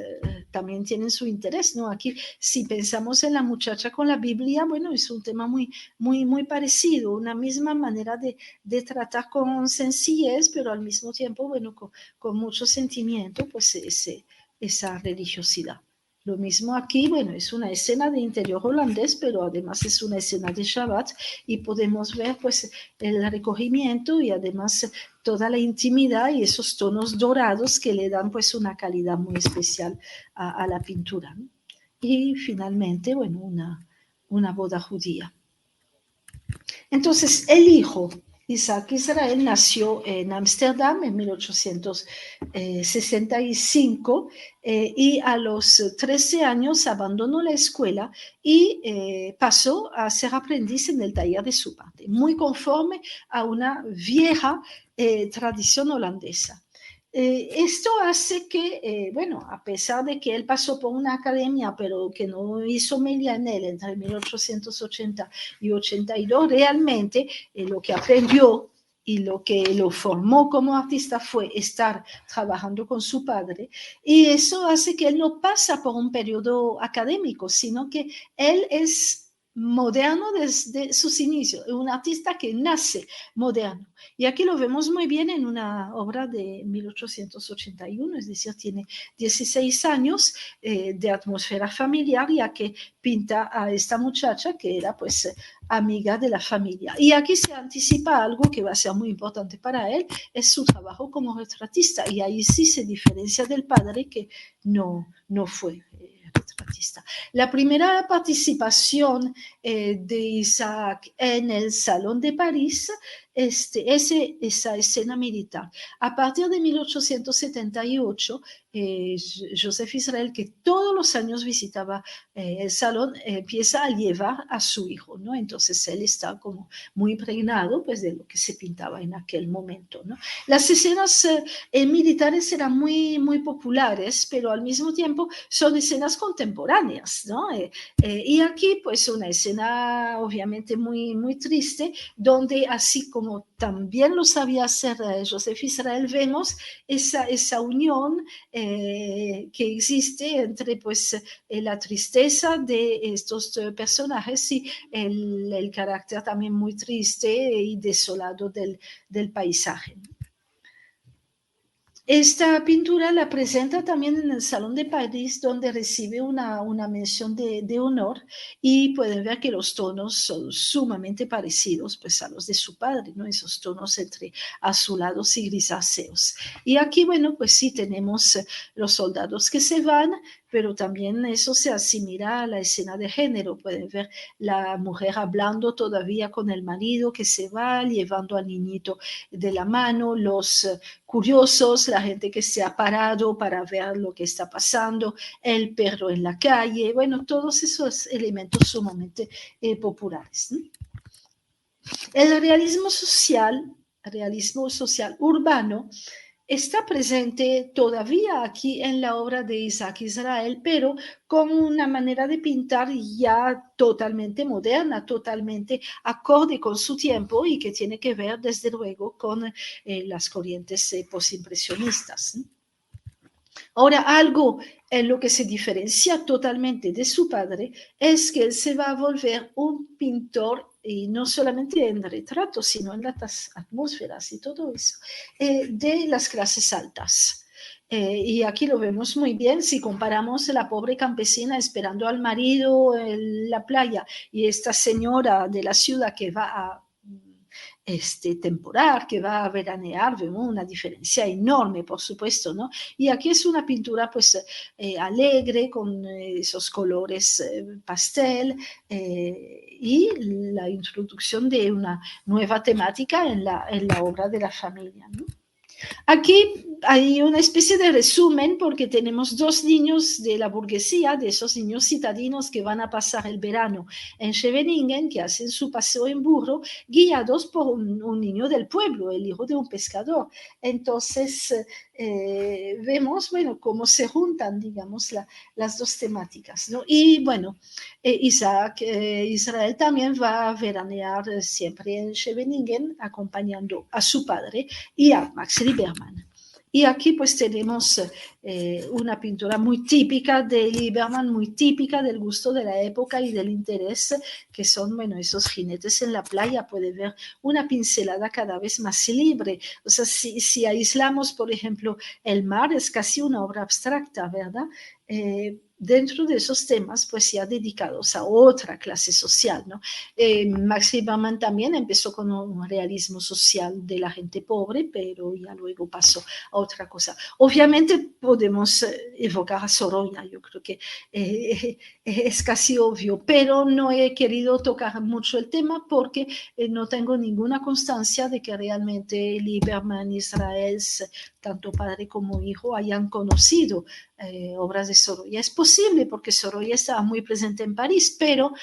[SPEAKER 2] también tienen su interés, ¿no? Aquí, si pensamos en la muchacha con la Biblia, bueno, es un tema muy, muy, muy parecido, una misma manera de tratar con sencillez, pero al mismo tiempo, bueno, con mucho sentimiento, pues esa religiosidad. Lo mismo aquí, bueno, es una escena de interior holandés, pero además es una escena de Shabbat y podemos ver pues el recogimiento y además toda la intimidad y esos tonos dorados que le dan pues una calidad muy especial a la pintura, ¿no? Y finalmente, bueno, una boda judía. Entonces, el hijo, Isaac Israel, nació en Ámsterdam en 1865 y a los 13 años abandonó la escuela y pasó a ser aprendiz en el taller de su padre, muy conforme a una vieja tradición holandesa. Esto hace que, bueno, a pesar de que él pasó por una academia, pero que no hizo media en él entre 1880 y 82, realmente lo que aprendió y lo que lo formó como artista fue estar trabajando con su padre, y eso hace que él no pasa por un periodo académico, sino que él es moderno desde sus inicios, un artista que nace moderno. Y aquí lo vemos muy bien en una obra de 1881, es decir, tiene 16 años de atmósfera familiar, ya que pinta a esta muchacha que era pues amiga de la familia. Y aquí se anticipa algo que va a ser muy importante para él, es su trabajo como retratista. Y ahí sí se diferencia del padre que no fue retratista. La primera participación de Isaac en el Salón de París, esa escena militar. A partir de 1878, Joseph Israel, que todos los años visitaba el salón, empieza a llevar a su hijo, ¿no? Entonces él está como muy impregnado pues, de lo que se pintaba en aquel momento, ¿no? Las escenas militares eran muy, muy populares, pero al mismo tiempo son escenas contemporáneas, ¿no? Y aquí, pues, una escena obviamente muy, muy triste, donde así como también lo sabía hacer Joseph Israel, vemos esa unión que existe entre pues la tristeza de estos personajes y el carácter también muy triste y desolado del paisaje. Esta pintura la presenta también en el Salón de París, donde recibe una mención de honor, y pueden ver que los tonos son sumamente parecidos pues, a los de su padre, ¿no? Esos tonos entre azulados y grisáceos. Y aquí, bueno, pues sí tenemos los soldados que se van, pero también eso se asimila a la escena de género. Pueden ver la mujer hablando todavía con el marido que se va, llevando al niñito de la mano, los curiosos, la gente que se ha parado para ver lo que está pasando, el perro en la calle, bueno, todos esos elementos sumamente populares, ¿no? El realismo social urbano está presente todavía aquí en la obra de Isaac Israel, pero con una manera de pintar ya totalmente moderna, totalmente acorde con su tiempo y que tiene que ver desde luego con las corrientes postimpresionistas. Ahora, algo en lo que se diferencia totalmente de su padre es que él se va a volver un pintor, y no solamente en retratos, sino en las atmósferas y todo eso, de las clases altas. Y aquí lo vemos muy bien si comparamos la pobre campesina esperando al marido en la playa y esta señora de la ciudad que va a temporal, que va a veranear, vemos una diferencia enorme, por supuesto, ¿no? Y aquí es una pintura, pues, alegre, con esos colores pastel, y la introducción de una nueva temática en la obra de la familia, ¿no? Aquí hay una especie de resumen porque tenemos dos niños de la burguesía, de esos niños citadinos que van a pasar el verano en Scheveningen, que hacen su paseo en burro, guiados por un niño del pueblo, el hijo de un pescador. Entonces, vemos, bueno, cómo se juntan, digamos, las dos temáticas, ¿no? Y bueno, Israel también va a veranear siempre en Scheveningen, acompañando a su padre y a Max Liebermann. Y aquí pues tenemos una pintura muy típica de Liebermann, muy típica del gusto de la época y del interés, que son, bueno, esos jinetes en la playa. Puede ver una pincelada cada vez más libre. O sea, si aislamos, por ejemplo, el mar, es casi una obra abstracta, ¿verdad? Dentro de esos temas, pues ya dedicados a otra clase social, ¿no? Max Liebermann también empezó con un realismo social de la gente pobre, pero ya luego pasó a otra cosa. Obviamente podemos evocar a Sorolla, yo creo que es casi obvio, pero no he querido tocar mucho el tema porque no tengo ninguna constancia de que realmente Liebermann y Israel, tanto padre como hijo, hayan conocido obras de Sorolla. Es posible porque Sorolla estaba muy presente en París, pero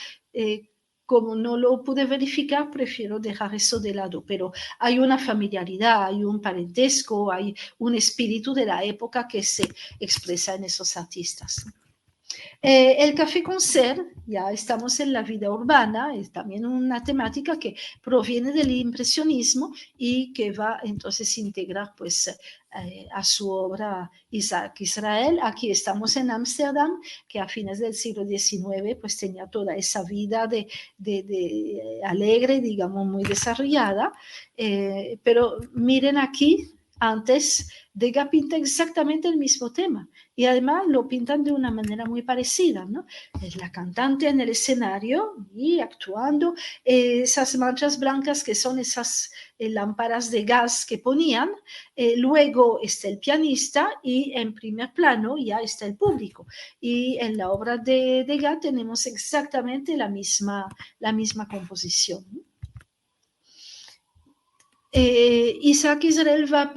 [SPEAKER 2] como no lo pude verificar, prefiero dejar eso de lado, pero hay una familiaridad, hay un parentesco, hay un espíritu de la época que se expresa en esos artistas. El café con ser, ya estamos en la vida urbana, es también una temática que proviene del impresionismo y que va entonces a integrar pues a su obra Isaac Israel. Aquí estamos en Ámsterdam, que a fines del siglo XIX pues tenía toda esa vida de alegre, digamos, muy desarrollada, pero miren aquí, antes Degas pinta exactamente el mismo tema y además lo pintan de una manera muy parecida, ¿no? Es la cantante en el escenario y actuando, esas manchas blancas que son esas lámparas de gas que ponían, luego está el pianista y en primer plano ya está el público. Y en la obra de Degas tenemos exactamente la misma composición, ¿no? Isaac Israel va a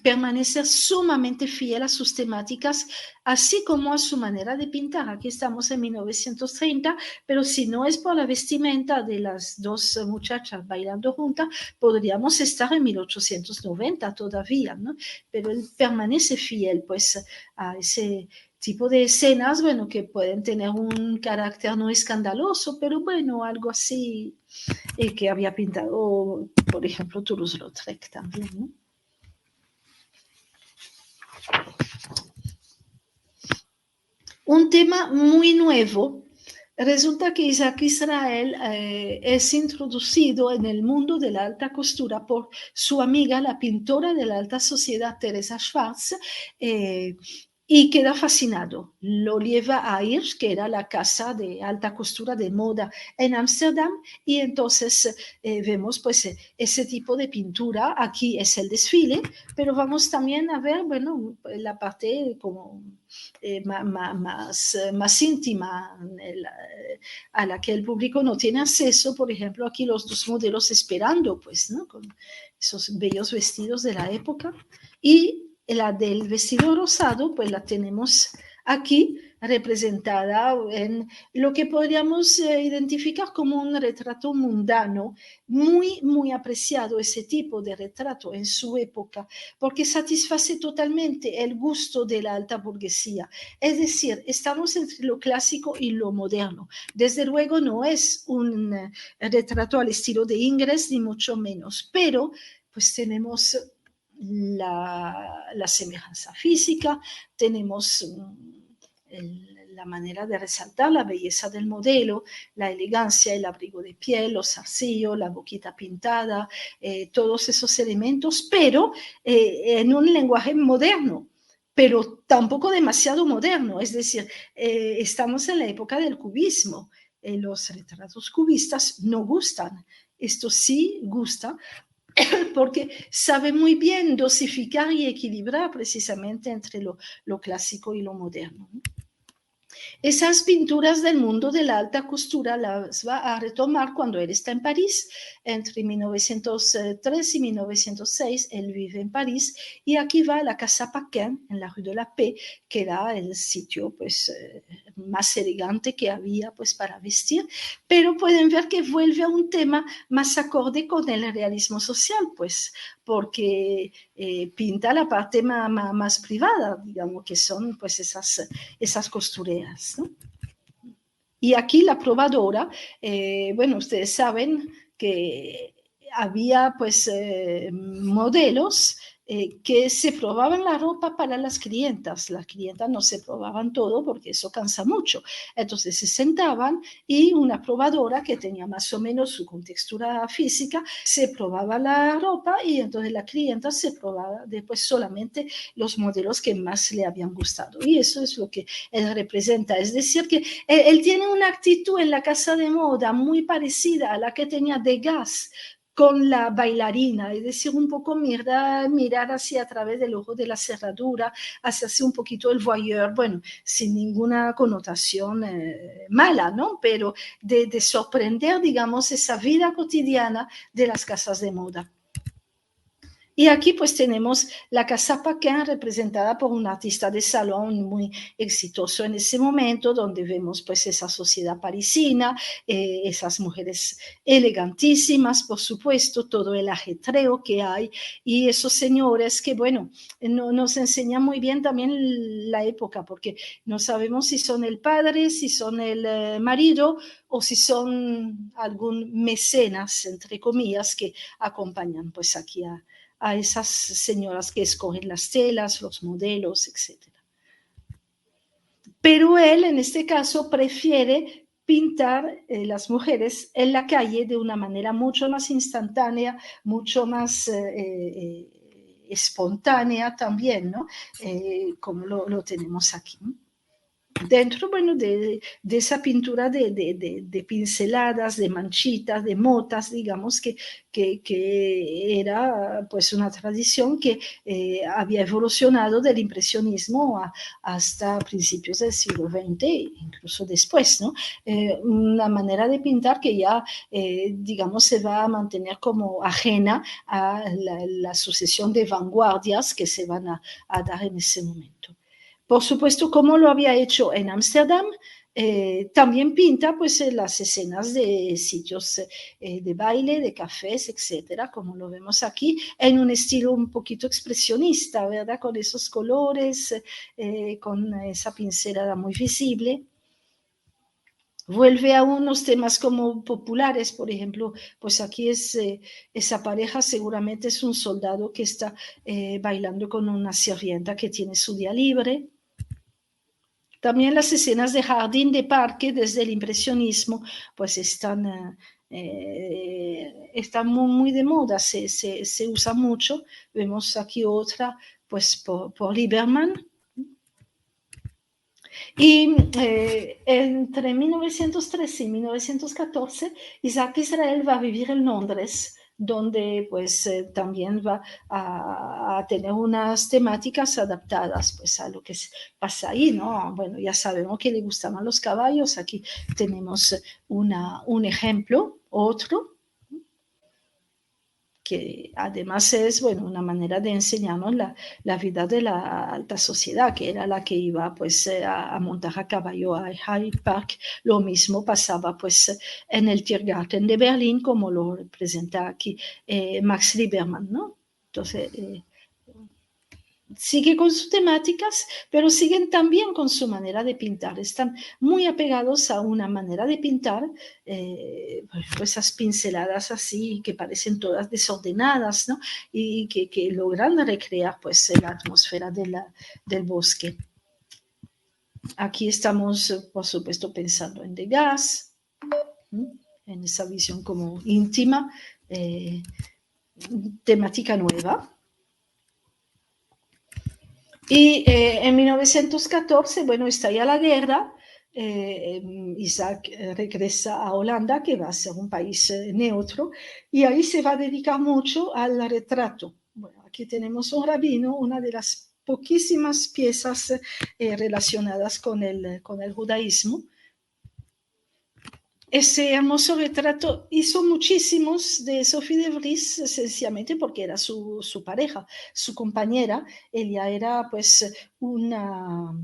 [SPEAKER 2] permanecer sumamente fiel a sus temáticas, así como a su manera de pintar. Aquí estamos en 1930, pero si no es por la vestimenta de las dos muchachas bailando juntas, podríamos estar en 1890 todavía, ¿no? Pero él permanece fiel pues a ese tipo de escenas, bueno, que pueden tener un carácter no escandaloso, pero bueno, algo así que había pintado, por ejemplo, Toulouse-Lautrec también, ¿no? Un tema muy nuevo Resulta que Isaac Israel es introducido en el mundo de la alta costura por su amiga, la pintora de la alta sociedad, Teresa Schwartz, y queda fascinado. Lo lleva a Hirsch, que era la casa de alta costura de moda en Ámsterdam, y entonces vemos pues ese tipo de pintura. Aquí es el desfile, pero vamos también a ver, bueno, la parte como más íntima, a la que el público no tiene acceso. Por ejemplo, aquí los dos modelos esperando, pues, ¿no? Con esos bellos vestidos de la época. Y la del vestido rosado, pues la tenemos aquí representada en lo que podríamos identificar como un retrato mundano, muy apreciado ese tipo de retrato en su época, porque satisface totalmente el gusto de la alta burguesía. Es decir, estamos entre lo clásico y lo moderno. Desde luego no es un retrato al estilo de Ingres, ni mucho menos, pero pues tenemos la semejanza física, tenemos la manera de resaltar la belleza del modelo, la elegancia, el abrigo de piel, los zarcillos, la boquita pintada, todos esos elementos, pero en un lenguaje moderno, pero tampoco demasiado moderno. Es decir, estamos en la época del cubismo. Los retratos cubistas no gustan. Esto sí gusta, porque sabe muy bien dosificar y equilibrar precisamente entre lo clásico y lo moderno. Esas pinturas del mundo de la alta costura las va a retomar cuando él está en París. Entre 1903 y 1906 él vive en París, y aquí va a la Casa Paquin en la Rue de la Paix, que era el sitio pues más elegante que había pues para vestir. Pero pueden ver que vuelve a un tema más acorde con el realismo social, pues porque pinta la parte más privada, digamos, que son pues esas costureras, ¿no? Y aquí la probadora, bueno, ustedes saben que había pues modelos que se probaban la ropa para las clientas. Las clientas no se probaban todo porque eso cansa mucho. Entonces se sentaban y una probadora que tenía más o menos su contextura física se probaba la ropa, y entonces la clienta se probaba después solamente los modelos que más le habían gustado. Y eso es lo que él representa. Es decir, que él tiene una actitud en la casa de moda muy parecida a la que tenía Degas con la bailarina, es decir, un poco mirar hacia a través del ojo de la cerradura, hacerse un poquito el voyeur, bueno, sin ninguna connotación mala, ¿no? Pero de sorprender, digamos, esa vida cotidiana de las casas de moda. Y aquí pues tenemos la Casa Paquin representada por un artista de salón muy exitoso en ese momento, donde vemos pues esa sociedad parisina, esas mujeres elegantísimas, por supuesto, todo el ajetreo que hay, y esos señores que, bueno, nos enseñan muy bien también la época, porque no sabemos si son el padre, si son el marido, o si son algún mecenas, entre comillas, que acompañan pues aquí a esas señoras que escogen las telas, los modelos, etc. Pero él, en este caso, prefiere pintar las mujeres en la calle de una manera mucho más instantánea, mucho más espontánea también, ¿no? Como lo tenemos aquí. Dentro, bueno, de esa pintura de pinceladas, de manchitas, de motas, digamos, que era pues una tradición que había evolucionado del impresionismo hasta principios del siglo XX, incluso después, ¿no? Una manera de pintar que ya, digamos, se va a mantener como ajena a la sucesión de vanguardias que se van a dar en ese momento. Por supuesto, como lo había hecho en Ámsterdam, también pinta pues las escenas de sitios de baile, de cafés, etcétera, como lo vemos aquí, en un estilo un poquito expresionista, ¿verdad? Con esos colores, con esa pincelada muy visible. Vuelve a unos temas como populares, por ejemplo, pues aquí esa pareja seguramente es un soldado que está bailando con una sirvienta que tiene su día libre. También las escenas de jardín, de parque, desde el impresionismo, pues están muy de moda, se usa mucho. Vemos aquí otra, pues por Lieberman. Y entre 1913 y 1914, Isaac Israel va a vivir en Londres, donde pues también va a tener unas temáticas adaptadas pues a lo que pasa ahí, ¿no? Bueno, ya sabemos que le gustaban los caballos, aquí tenemos un ejemplo, otro, que además es, bueno, una manera de enseñarnos la vida de la alta sociedad, que era la que iba pues a montar a caballo a Hyde Park. Lo mismo pasaba pues en el Tiergarten de Berlín, como lo representa aquí Max Lieberman, ¿no? Entonces, sigue con sus temáticas, pero siguen también con su manera de pintar. Están muy apegados a una manera de pintar, esas pinceladas así que parecen todas desordenadas, ¿no? Y que logran recrear pues la atmósfera del bosque. Aquí estamos, por supuesto, pensando en Degas, en esa visión como íntima, temática nueva. Y en 1914, bueno, estalla la guerra, Isaac regresa a Holanda, que va a ser un país neutro, y ahí se va a dedicar mucho al retrato. Bueno, aquí tenemos un rabino, una de las poquísimas piezas relacionadas con el judaísmo. Ese hermoso retrato hizo muchísimos de Sophie de Vries, sencillamente porque era su pareja, su compañera. Ella era pues una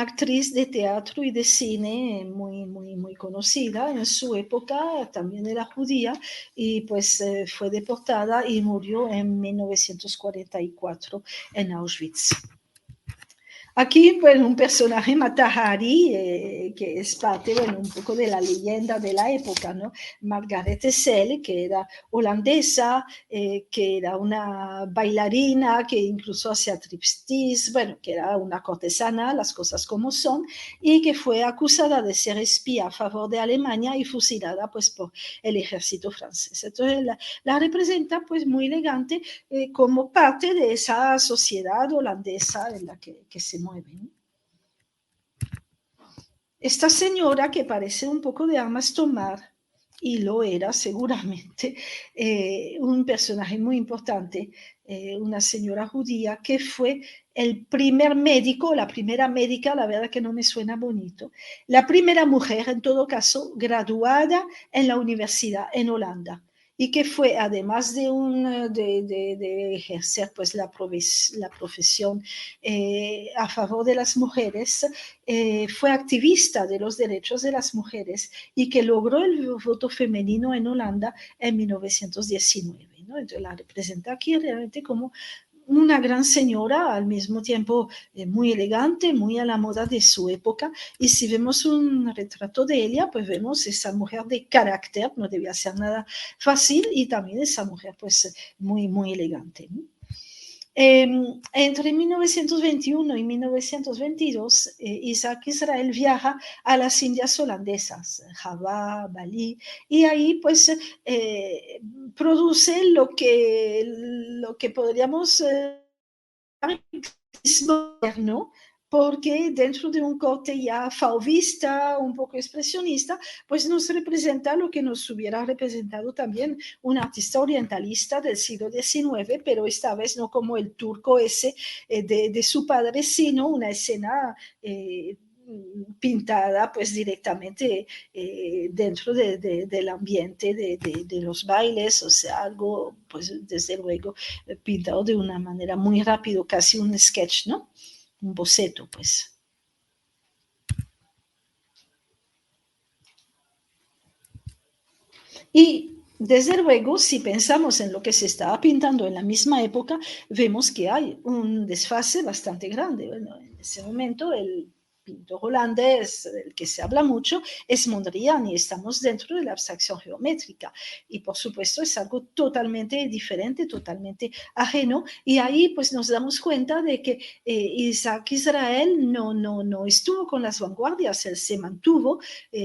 [SPEAKER 2] actriz de teatro y de cine muy conocida en su época, también era judía, y pues fue deportada y murió en 1944 en Auschwitz. Aquí, bueno, un personaje Mata Hari, que es parte, bueno, un poco de la leyenda de la época, ¿no? Margaret Essel, que era holandesa, que era una bailarina, que incluso hacía striptease, bueno, que era una cortesana, las cosas como son, y que fue acusada de ser espía a favor de Alemania y fusilada, pues, por el ejército francés. Entonces, la representa, pues, muy elegante, como parte de esa sociedad holandesa en la que se mueven. Esta señora, que parece un poco de armas tomar, y lo era seguramente, un personaje muy importante, una señora judía que fue el primer médico, la primera médica, la verdad que no me suena bonito, la primera mujer, en todo caso, graduada en la universidad en Holanda, y que fue, además de ejercer pues, la profesión a favor de las mujeres, fue activista de los derechos de las mujeres y que logró el voto femenino en Holanda en 1919, ¿no? Entonces la representa aquí realmente como una gran señora, al mismo tiempo muy elegante, muy a la moda de su época. Y si vemos un retrato de ella, pues vemos esa mujer de carácter, no debía ser nada fácil, y también esa mujer pues muy elegante, ¿no? Entre 1921 y 1922, Isaac Israel viaja a las Indias holandesas, Java, Bali, y ahí pues produce lo que podríamos moderno, porque dentro de un corte ya fauvista, un poco expresionista, pues nos representa lo que nos hubiera representado también un artista orientalista del siglo XIX, pero esta vez no como el turco ese de su padre, sino una escena pintada pues directamente dentro del ambiente de los bailes, o sea, algo pues desde luego pintado de una manera muy rápido, casi un sketch, ¿no? Un boceto, pues. Y desde luego, si pensamos en lo que se estaba pintando en la misma época, vemos que hay un desfase bastante grande. Bueno, en ese momento el pintor holandés del que se habla mucho es Mondrian, y estamos dentro de la abstracción geométrica. Y por supuesto es algo totalmente diferente, totalmente ajeno. Y ahí pues nos damos cuenta de que Isaac Israel no estuvo con las vanguardias, él se mantuvo,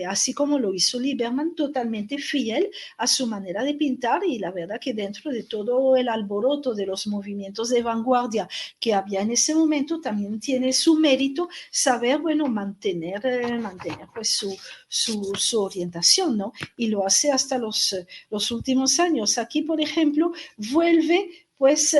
[SPEAKER 2] así como lo hizo Lieberman, totalmente fiel a su manera de pintar. Y la verdad que dentro de todo el alboroto de los movimientos de vanguardia que había en ese momento, también tiene su mérito saber, bueno, mantener pues su orientación, ¿no? Y lo hace hasta los últimos años. Aquí, por ejemplo, vuelve pues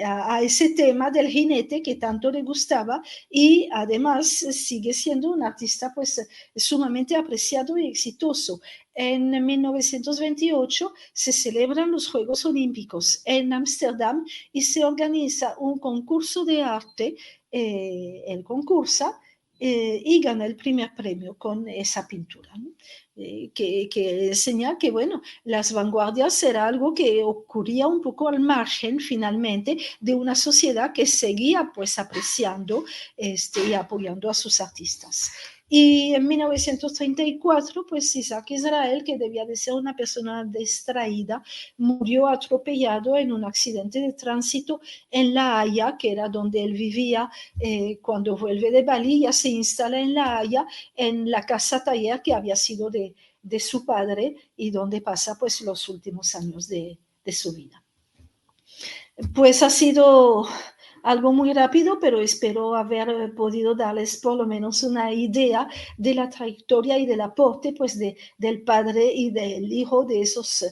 [SPEAKER 2] a ese tema del jinete que tanto le gustaba, y además sigue siendo un artista pues sumamente apreciado y exitoso. En 1928 se celebran los Juegos Olímpicos en Ámsterdam y se organiza un concurso de arte, él concursa y gana el primer premio con esa pintura, ¿no? Que enseña que, bueno, las vanguardias era algo que ocurría un poco al margen, finalmente, de una sociedad que seguía, pues, apreciando y apoyando a sus artistas. Y en 1934, pues Isaac Israel, que debía de ser una persona distraída, murió atropellado en un accidente de tránsito en La Haya, que era donde él vivía. Cuando vuelve de Bali, ya se instala en La Haya, en la casa taller que había sido de su padre, y donde pasa pues los últimos años de su vida. Pues ha sido algo muy rápido, pero espero haber podido darles por lo menos una idea de la trayectoria y del aporte pues del padre y del hijo de esos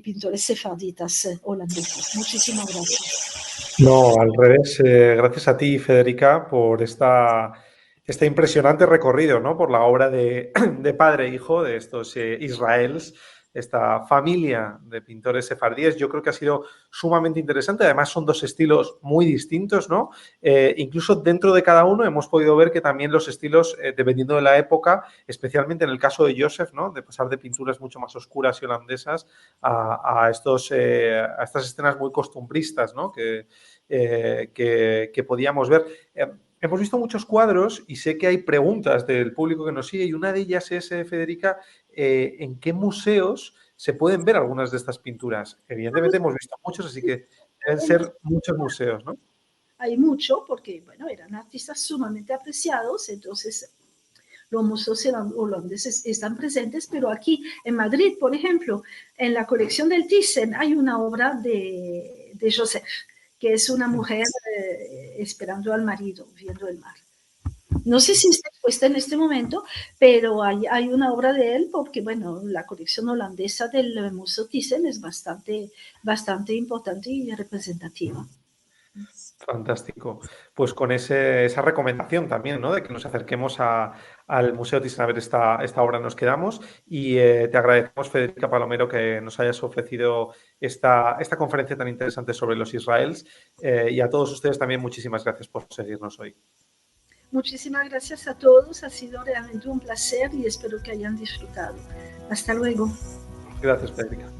[SPEAKER 2] pintores sefarditas holandeses. Muchísimas gracias.
[SPEAKER 1] No, al revés. Gracias a ti, Federica, por este impresionante recorrido, ¿no? Por la obra de padre e hijo de estos Israels, esta familia de pintores sefardíes. Yo creo que ha sido sumamente interesante. Además, son dos estilos muy distintos, ¿no? Incluso dentro de cada uno hemos podido ver que también los estilos, dependiendo de la época, especialmente en el caso de Joseph, ¿no? De pasar de pinturas mucho más oscuras y holandesas a estas escenas muy costumbristas, ¿no? Que podíamos ver. Hemos visto muchos cuadros y sé que hay preguntas del público que nos sigue, y una de ellas es, Federica, ¿en qué museos se pueden ver algunas de estas pinturas? Evidentemente hemos visto muchos, así que deben ser muchos museos, ¿no?
[SPEAKER 2] Hay mucho, porque, bueno, eran artistas sumamente apreciados, entonces los museos holandeses están presentes, pero aquí en Madrid, por ejemplo, en la colección del Thyssen hay una obra de Joseph, que es una mujer esperando al marido, viendo el mar. No sé si está expuesta en este momento, pero hay una obra de él, porque, bueno, la colección holandesa del Museo Thyssen es bastante importante y representativa.
[SPEAKER 1] Fantástico. Pues con esa recomendación también, ¿no? De que nos acerquemos al Museo Thyssen a ver esta obra nos quedamos, y te agradecemos, Federica Palomero, que nos hayas ofrecido esta conferencia tan interesante sobre los Israels, y a todos ustedes también muchísimas gracias por seguirnos hoy.
[SPEAKER 2] Muchísimas gracias a todos, ha sido realmente un placer y espero que hayan disfrutado. Hasta luego.
[SPEAKER 1] Gracias, Federica.